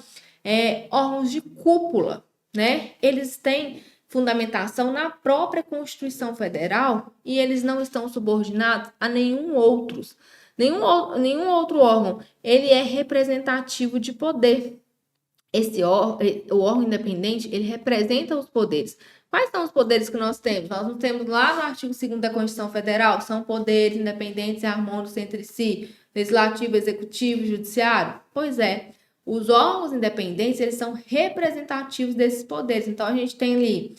órgãos de cúpula, né? Eles têm fundamentação na própria Constituição Federal e eles não estão subordinados a nenhum outro órgão. Ele é representativo de poder. O órgão independente, ele representa os poderes. Quais são os poderes que nós temos? Nós não temos lá no artigo 2º da Constituição Federal, são poderes independentes e harmônicos entre si, legislativo, executivo, judiciário? Pois é. Os órgãos independentes, eles são representativos desses poderes. Então, a gente tem ali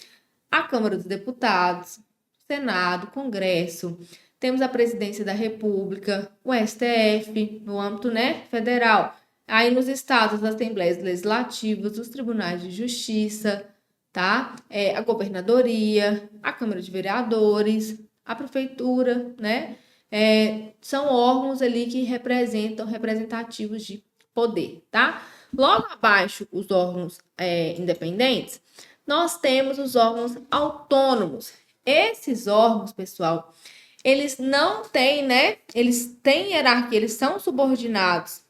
a Câmara dos Deputados, Senado, Congresso, temos a Presidência da República, o STF, no âmbito, né, federal. Aí, nos estados, as Assembleias Legislativas, os Tribunais de Justiça, tá? A governadoria, a Câmara de Vereadores, a prefeitura, né? São órgãos ali que representam representativos de poder, tá? Logo abaixo, os órgãos independentes, nós temos os órgãos autônomos. Esses órgãos, pessoal, eles não têm, né? Eles têm hierarquia, eles são subordinados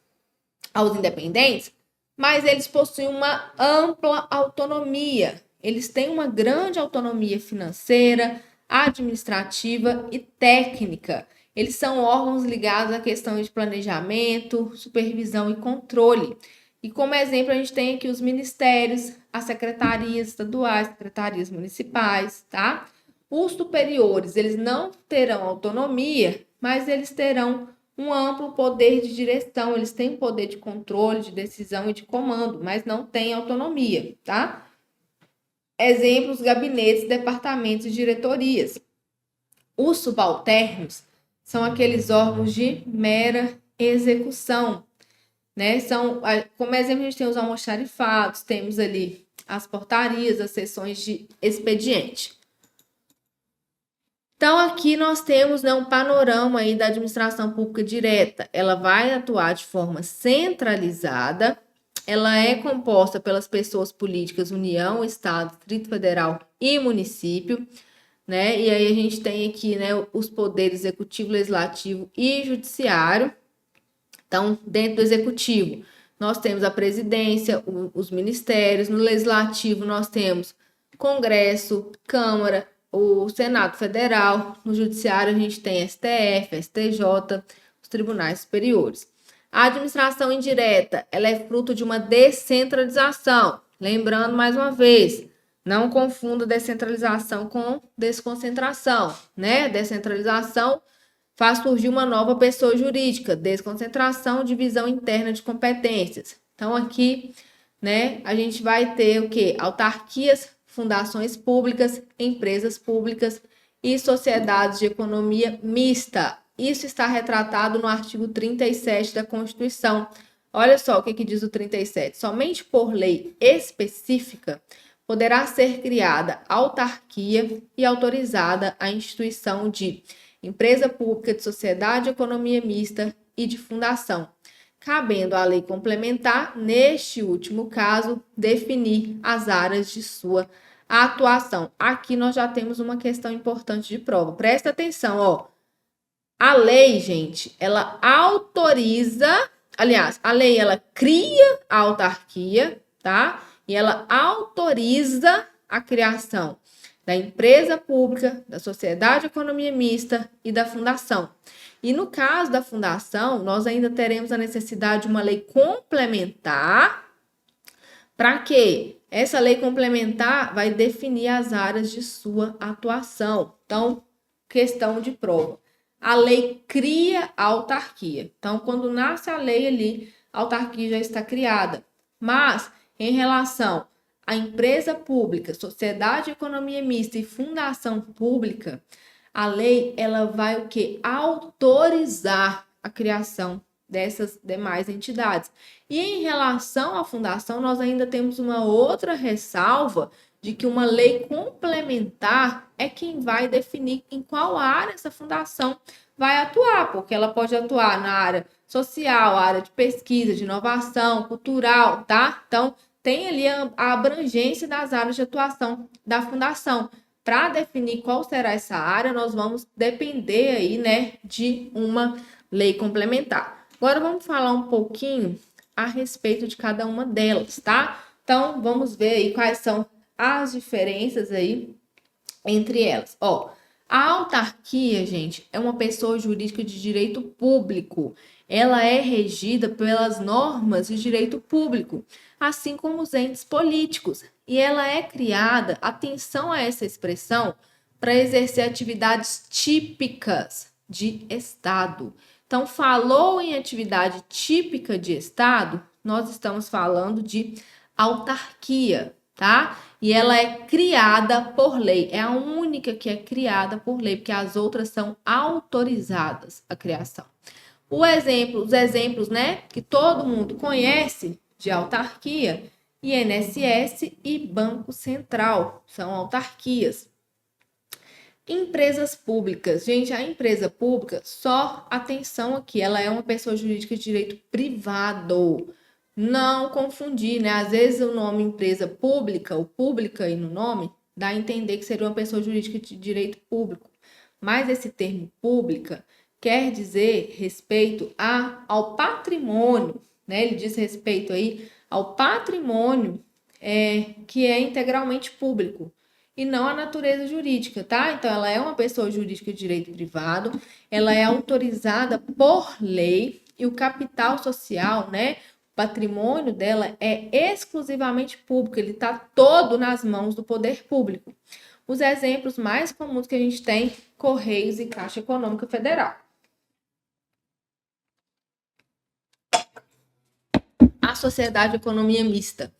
aos independentes, mas eles possuem uma ampla autonomia. Eles têm uma grande autonomia financeira, administrativa e técnica. Eles são órgãos ligados a questões de planejamento, supervisão e controle. E como exemplo, a gente tem aqui os ministérios, as secretarias estaduais, secretarias municipais, tá? Os superiores, eles não terão autonomia, mas eles terão um amplo poder de direção, eles têm poder de controle, de decisão e de comando, mas não têm autonomia, tá? Exemplos, gabinetes, departamentos e diretorias. Os subalternos são aqueles órgãos de mera execução, né? Como exemplo, a gente tem os almoxarifados, temos ali as portarias, as sessões de expediente. Então, aqui nós temos, né, um panorama aí da administração pública direta. Ela vai atuar de forma centralizada, ela é composta pelas pessoas políticas União, Estado, Distrito Federal e município, né? E aí a gente tem aqui, né, os poderes executivo, legislativo e judiciário. Então, dentro do executivo, nós temos a presidência, os ministérios, no legislativo nós temos Congresso, Câmara, o Senado Federal, no Judiciário a gente tem STF, STJ, os tribunais superiores. A administração indireta, ela é fruto de uma descentralização. Lembrando mais uma vez, não confunda descentralização com desconcentração, né? Descentralização faz surgir uma nova pessoa jurídica, desconcentração, divisão interna de competências. Então aqui, né, a gente vai ter o quê? Autarquias, fundações públicas, empresas públicas e sociedades de economia mista. Isso está retratado no artigo 37 da Constituição. Olha só o que diz o 37. Somente por lei específica poderá ser criada autarquia e autorizada a instituição de empresa pública, de sociedade de economia mista e de fundação, cabendo à lei complementar, neste último caso, definir as áreas de sua atuação. Aqui nós já temos uma questão importante de prova. Presta atenção, ó. A lei, gente, ela autoriza, aliás, a lei ela cria a autarquia, tá? E ela autoriza a criação da empresa pública, da sociedade de economia mista e da fundação. E no caso da fundação, nós ainda teremos a necessidade de uma lei complementar. Para quê? Essa lei complementar vai definir as áreas de sua atuação. Então, questão de prova. A lei cria a autarquia. Então, quando nasce a lei ali, a autarquia já está criada. Mas, em relação à empresa pública, sociedade de economia mista e fundação pública, a lei ela vai o quê? Autorizar a criação dessas demais entidades. E em relação à fundação, nós ainda temos uma outra ressalva de que uma lei complementar é quem vai definir em qual área essa fundação vai atuar, porque ela pode atuar na área social, área de pesquisa, de inovação, cultural, tá? Então, tem ali a abrangência das áreas de atuação da fundação. Para definir qual será essa área, nós vamos depender aí, né, de uma lei complementar. Agora vamos falar um pouquinho a respeito de cada uma delas, tá? Então, vamos ver aí quais são as diferenças aí entre elas. Ó, a autarquia, gente, é uma pessoa jurídica de direito público. Ela é regida pelas normas de direito público, assim como os entes políticos. E ela é criada, atenção a essa expressão, para exercer atividades típicas de Estado. Então, falou em atividade típica de Estado, nós estamos falando de autarquia, tá? E ela é criada por lei, é a única que é criada por lei, porque as outras são autorizadas a criação. Os exemplos, né, que todo mundo conhece de autarquia, INSS e Banco Central, são autarquias. Empresas públicas. Gente, a empresa pública, só atenção aqui, ela é uma pessoa jurídica de direito privado. Não confundir, né? Às vezes o nome empresa pública, o pública aí no nome, dá a entender que seria uma pessoa jurídica de direito público. Mas esse termo pública quer dizer respeito ao patrimônio, né? Ele diz respeito aí ao patrimônio que é integralmente público e não a natureza jurídica, tá? Então, ela é uma pessoa jurídica de direito privado, ela é autorizada por lei e o capital social, né? O patrimônio dela é exclusivamente público, ele está todo nas mãos do poder público. Os exemplos mais comuns que a gente tem, Correios e Caixa Econômica Federal. A sociedade de economia mista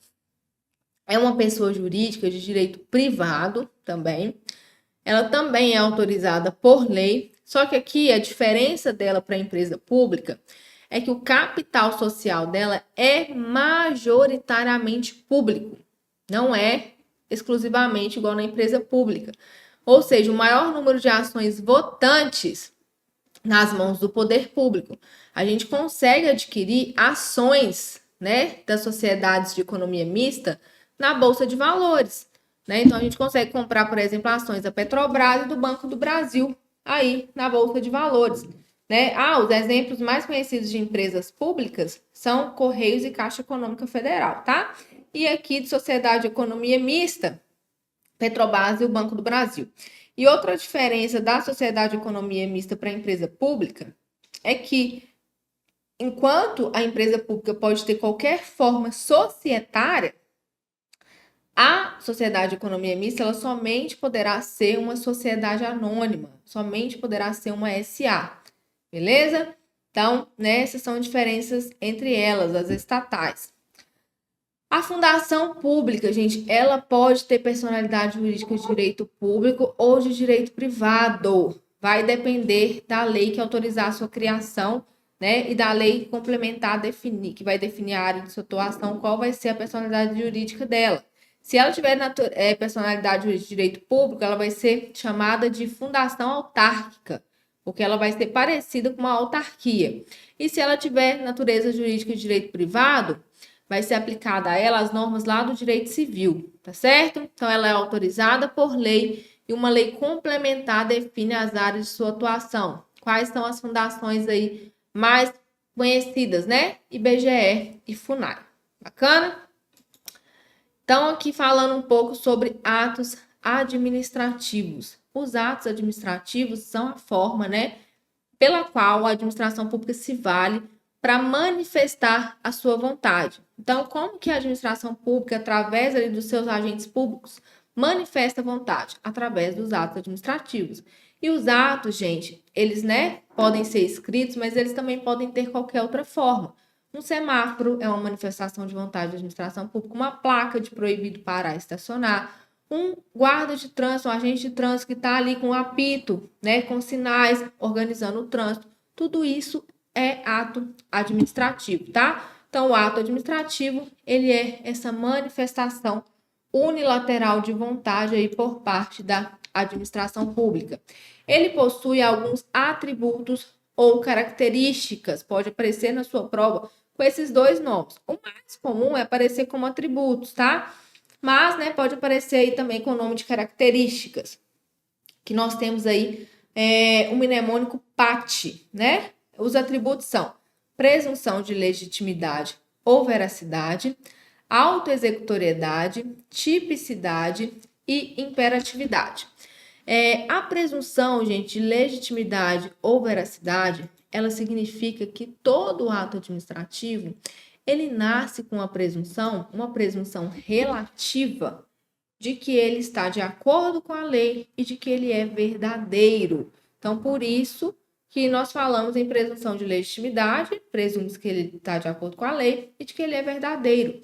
é uma pessoa jurídica de direito privado também. Ela também é autorizada por lei, só que aqui a diferença dela para a empresa pública é que o capital social dela é majoritariamente público, não é exclusivamente igual na empresa pública. Ou seja, o maior número de ações votantes nas mãos do poder público. A gente consegue adquirir ações, né, das sociedades de economia mista na Bolsa de Valores, né? Então a gente consegue comprar, por exemplo, ações da Petrobras e do Banco do Brasil aí na Bolsa de Valores, né? Os exemplos mais conhecidos de empresas públicas são Correios e Caixa Econômica Federal, tá? E aqui de sociedade de economia mista, Petrobras e o Banco do Brasil. E outra diferença da sociedade de economia mista para a empresa pública é que, enquanto a empresa pública pode ter qualquer forma societária, a sociedade de economia mista ela somente poderá ser uma sociedade anônima, somente poderá ser uma SA, beleza? Então, né, essas são diferenças entre elas, as estatais. A fundação pública, gente, ela pode ter personalidade jurídica de direito público ou de direito privado. Vai depender da lei que autorizar a sua criação, né? E da lei complementar que vai definir a área de sua atuação, qual vai ser a personalidade jurídica dela. Se ela tiver personalidade jurídica de direito público, ela vai ser chamada de fundação autárquica, porque ela vai ser parecida com uma autarquia. E se ela tiver natureza jurídica de direito privado, vai ser aplicada a ela as normas lá do direito civil, tá certo? Então, ela é autorizada por lei e uma lei complementar define as áreas de sua atuação. Quais são as fundações aí mais conhecidas, né? IBGE e FUNAI. Bacana? Então, aqui falando um pouco sobre atos administrativos. Os atos administrativos são a forma, né, pela qual a administração pública se vale para manifestar a sua vontade. Então, como que a administração pública, através ali dos seus agentes públicos, manifesta a vontade? Através dos atos administrativos. E os atos, gente, eles, né, podem ser escritos, mas eles também podem ter qualquer outra forma. Um semáforo é uma manifestação de vontade da administração pública, uma placa de proibido parar e estacionar, um guarda de trânsito, um agente de trânsito que está ali com um apito, né, com sinais, organizando o trânsito. Tudo isso é ato administrativo, tá? Então, o ato administrativo, ele é essa manifestação unilateral de vontade aí por parte da administração pública. Ele possui alguns atributos ou características, pode aparecer na sua prova com esses dois nomes. O mais comum é aparecer como atributos, tá? Mas, né, pode aparecer aí também com o nome de características, que nós temos aí o mnemônico PAT, né? Os atributos são presunção de legitimidade ou veracidade, autoexecutoriedade, tipicidade e imperatividade. A presunção, gente, de legitimidade ou veracidade, ela significa que todo ato administrativo, ele nasce com uma presunção relativa de que ele está de acordo com a lei e de que ele é verdadeiro. Então, por isso que nós falamos em presunção de legitimidade, presumimos que ele está de acordo com a lei e de que ele é verdadeiro.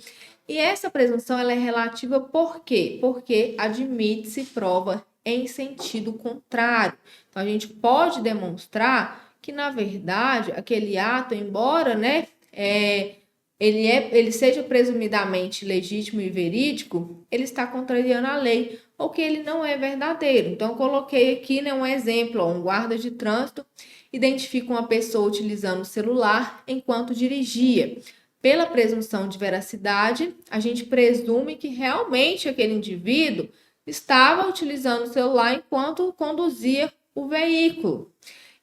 E essa presunção ela é relativa por quê? Porque admite-se prova em sentido contrário. Então, a gente pode demonstrar que, na verdade, aquele ato, embora, né, ele seja presumidamente legítimo e verídico, ele está contrariando a lei, ou que ele não é verdadeiro. Então, eu coloquei aqui, né, um exemplo, ó, um guarda de trânsito identifica uma pessoa utilizando o celular enquanto dirigia. Pela presunção de veracidade, a gente presume que realmente aquele indivíduo estava utilizando o celular enquanto conduzia o veículo.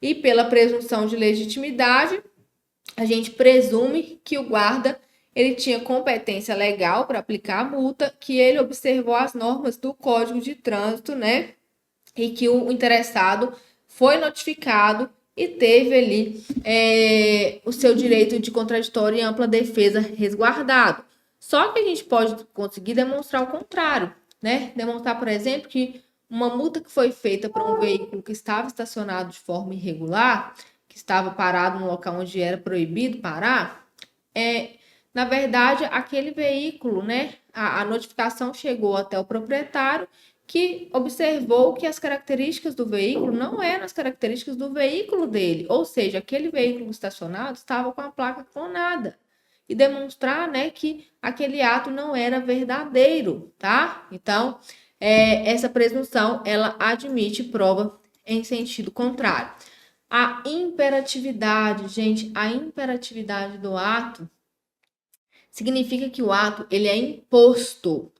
E pela presunção de legitimidade, a gente presume que o guarda ele tinha competência legal para aplicar a multa, que ele observou as normas do Código de Trânsito, né? E que o interessado foi notificado e teve ali o seu direito de contraditório e ampla defesa resguardado. Só que a gente pode conseguir demonstrar o contrário, né? Demonstrar, por exemplo, que uma multa que foi feita para um veículo que estava estacionado de forma irregular, que estava parado no local onde era proibido parar, na verdade, aquele veículo, né? A notificação chegou até o proprietário que observou que as características do veículo não eram as características do veículo dele, ou seja, aquele veículo estacionado estava com a placa clonada e demonstrar, né, que aquele ato não era verdadeiro, tá? Então, essa presunção ela admite prova em sentido contrário. A imperatividade, gente, a imperatividade do ato significa que o ato ele é imposto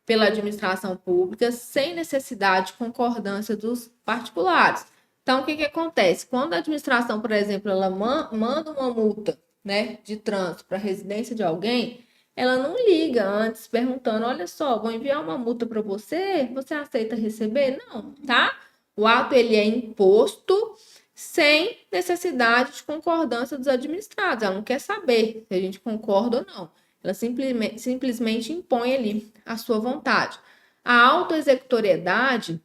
pela administração pública sem necessidade de concordância dos particulares. Então, o que acontece? Quando a administração, por exemplo, ela manda uma multa, né, de trânsito para a residência de alguém, ela não liga antes perguntando, olha só, vou enviar uma multa para você, você aceita receber? Não, tá? O ato ele é imposto sem necessidade de concordância dos administrados. Ela não quer saber se a gente concorda ou não. Ela simplesmente impõe ali a sua vontade. A autoexecutoriedade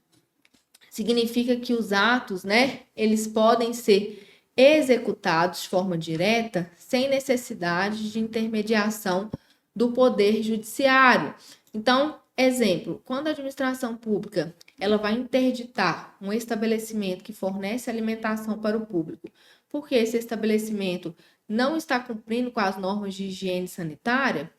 significa que os atos, né, eles podem ser executados de forma direta sem necessidade de intermediação do poder judiciário. Então, exemplo, quando a administração pública ela vai interditar um estabelecimento que fornece alimentação para o público, porque esse estabelecimento não está cumprindo com as normas de higiene sanitária,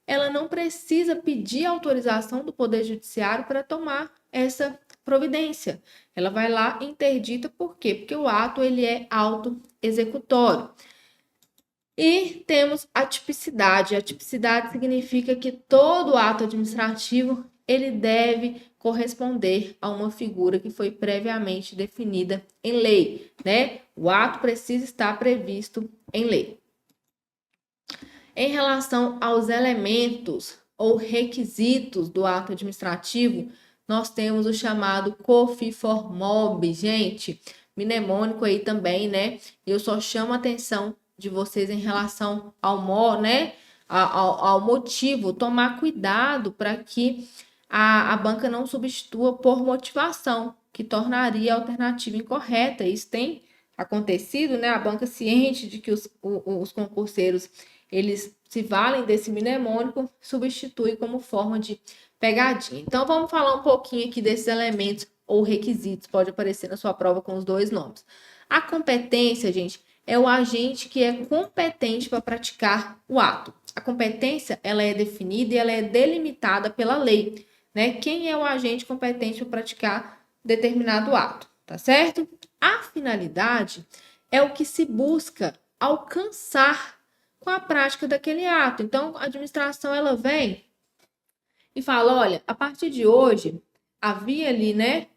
ela não precisa pedir autorização do Poder Judiciário para tomar essa providência. Ela vai lá e interdita, por quê? Porque o ato ele é auto-executório. E temos a tipicidade. A tipicidade significa que todo ato administrativo ele deve corresponder a uma figura que foi previamente definida em lei, né? O ato precisa estar previsto em lei. Em relação aos elementos ou requisitos do ato administrativo, nós temos o chamado COFINFORMOB, gente, mnemônico aí também, né? Eu só chamo a atenção de vocês em relação ao, né? Ao motivo, tomar cuidado para que a banca não substitua por motivação, que tornaria a alternativa incorreta. Isso tem acontecido, né? A banca ciente de que os concurseiros eles se valem desse mnemônico, substitui como forma de pegadinha. Então, vamos falar um pouquinho aqui desses elementos ou requisitos, pode aparecer na sua prova com os dois nomes. A competência, gente, é o agente que é competente para praticar o ato. A competência, ela é definida e ela é delimitada pela lei, né? Quem é o agente competente para praticar determinado ato, tá certo? A finalidade é o que se busca alcançar com a prática daquele ato. Então, a administração ela vem e fala, olha, a partir de hoje, a via ali, né,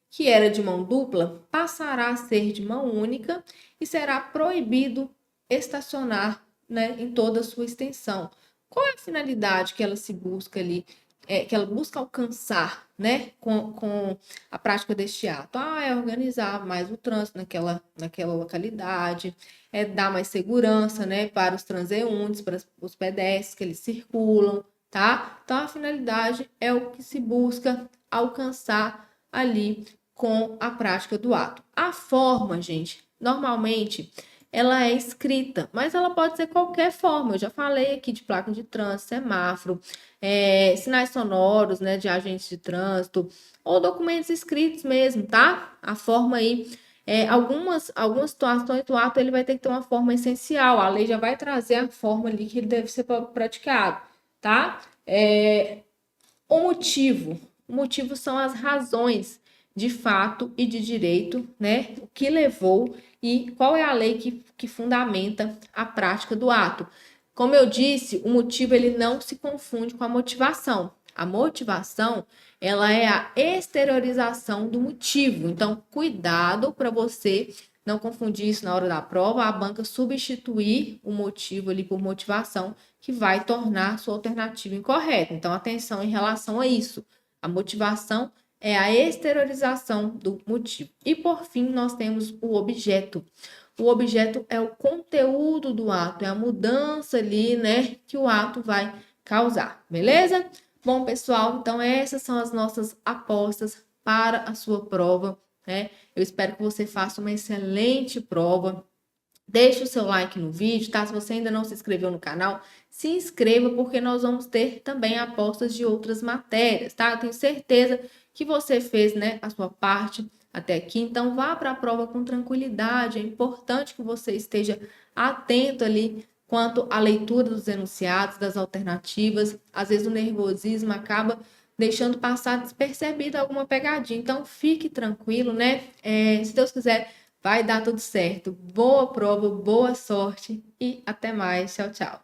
que era de mão dupla, passará a ser de mão única e será proibido estacionar, né, em toda a sua extensão. Qual é a finalidade que ela se busca ali, que ela busca alcançar, né, com a prática deste ato? É organizar mais o trânsito naquela localidade, é dar mais segurança, né, para os transeuntes, para os pedestres que eles circulam, tá? Então, a finalidade é o que se busca alcançar ali com a prática do ato. A forma, gente, normalmente ela é escrita, mas ela pode ser qualquer forma. Eu já falei aqui de placa de trânsito, semáforo, sinais sonoros, né, de agentes de trânsito, ou documentos escritos mesmo, tá? A forma aí Algumas situações o ato ele vai ter que ter uma forma essencial, a lei já vai trazer a forma ali que ele deve ser praticado, tá? O motivo são as razões de fato e de direito, né? O que levou e qual é a lei que fundamenta a prática do ato. Como eu disse, o motivo ele não se confunde com a motivação. A motivação, ela é a exteriorização do motivo. Então, cuidado para você não confundir isso na hora da prova, a banca substituir o motivo ali por motivação, que vai tornar sua alternativa incorreta. Então, atenção em relação a isso. A motivação é a exteriorização do motivo. E, por fim, nós temos o objeto. O objeto é o conteúdo do ato, é a mudança ali, né, que o ato vai causar, beleza? Bom, pessoal, então essas são as nossas apostas para a sua prova, né? Eu espero que você faça uma excelente prova. Deixe o seu like no vídeo, tá? Se você ainda não se inscreveu no canal, se inscreva, porque nós vamos ter também apostas de outras matérias, tá? Eu tenho certeza que você fez, né, a sua parte até aqui, então vá para a prova com tranquilidade. É importante que você esteja atento ali quanto à leitura dos enunciados, das alternativas. Às vezes o nervosismo acaba deixando passar despercebido alguma pegadinha. Então fique tranquilo, né? Se Deus quiser, vai dar tudo certo. Boa prova, boa sorte e até mais. Tchau, tchau.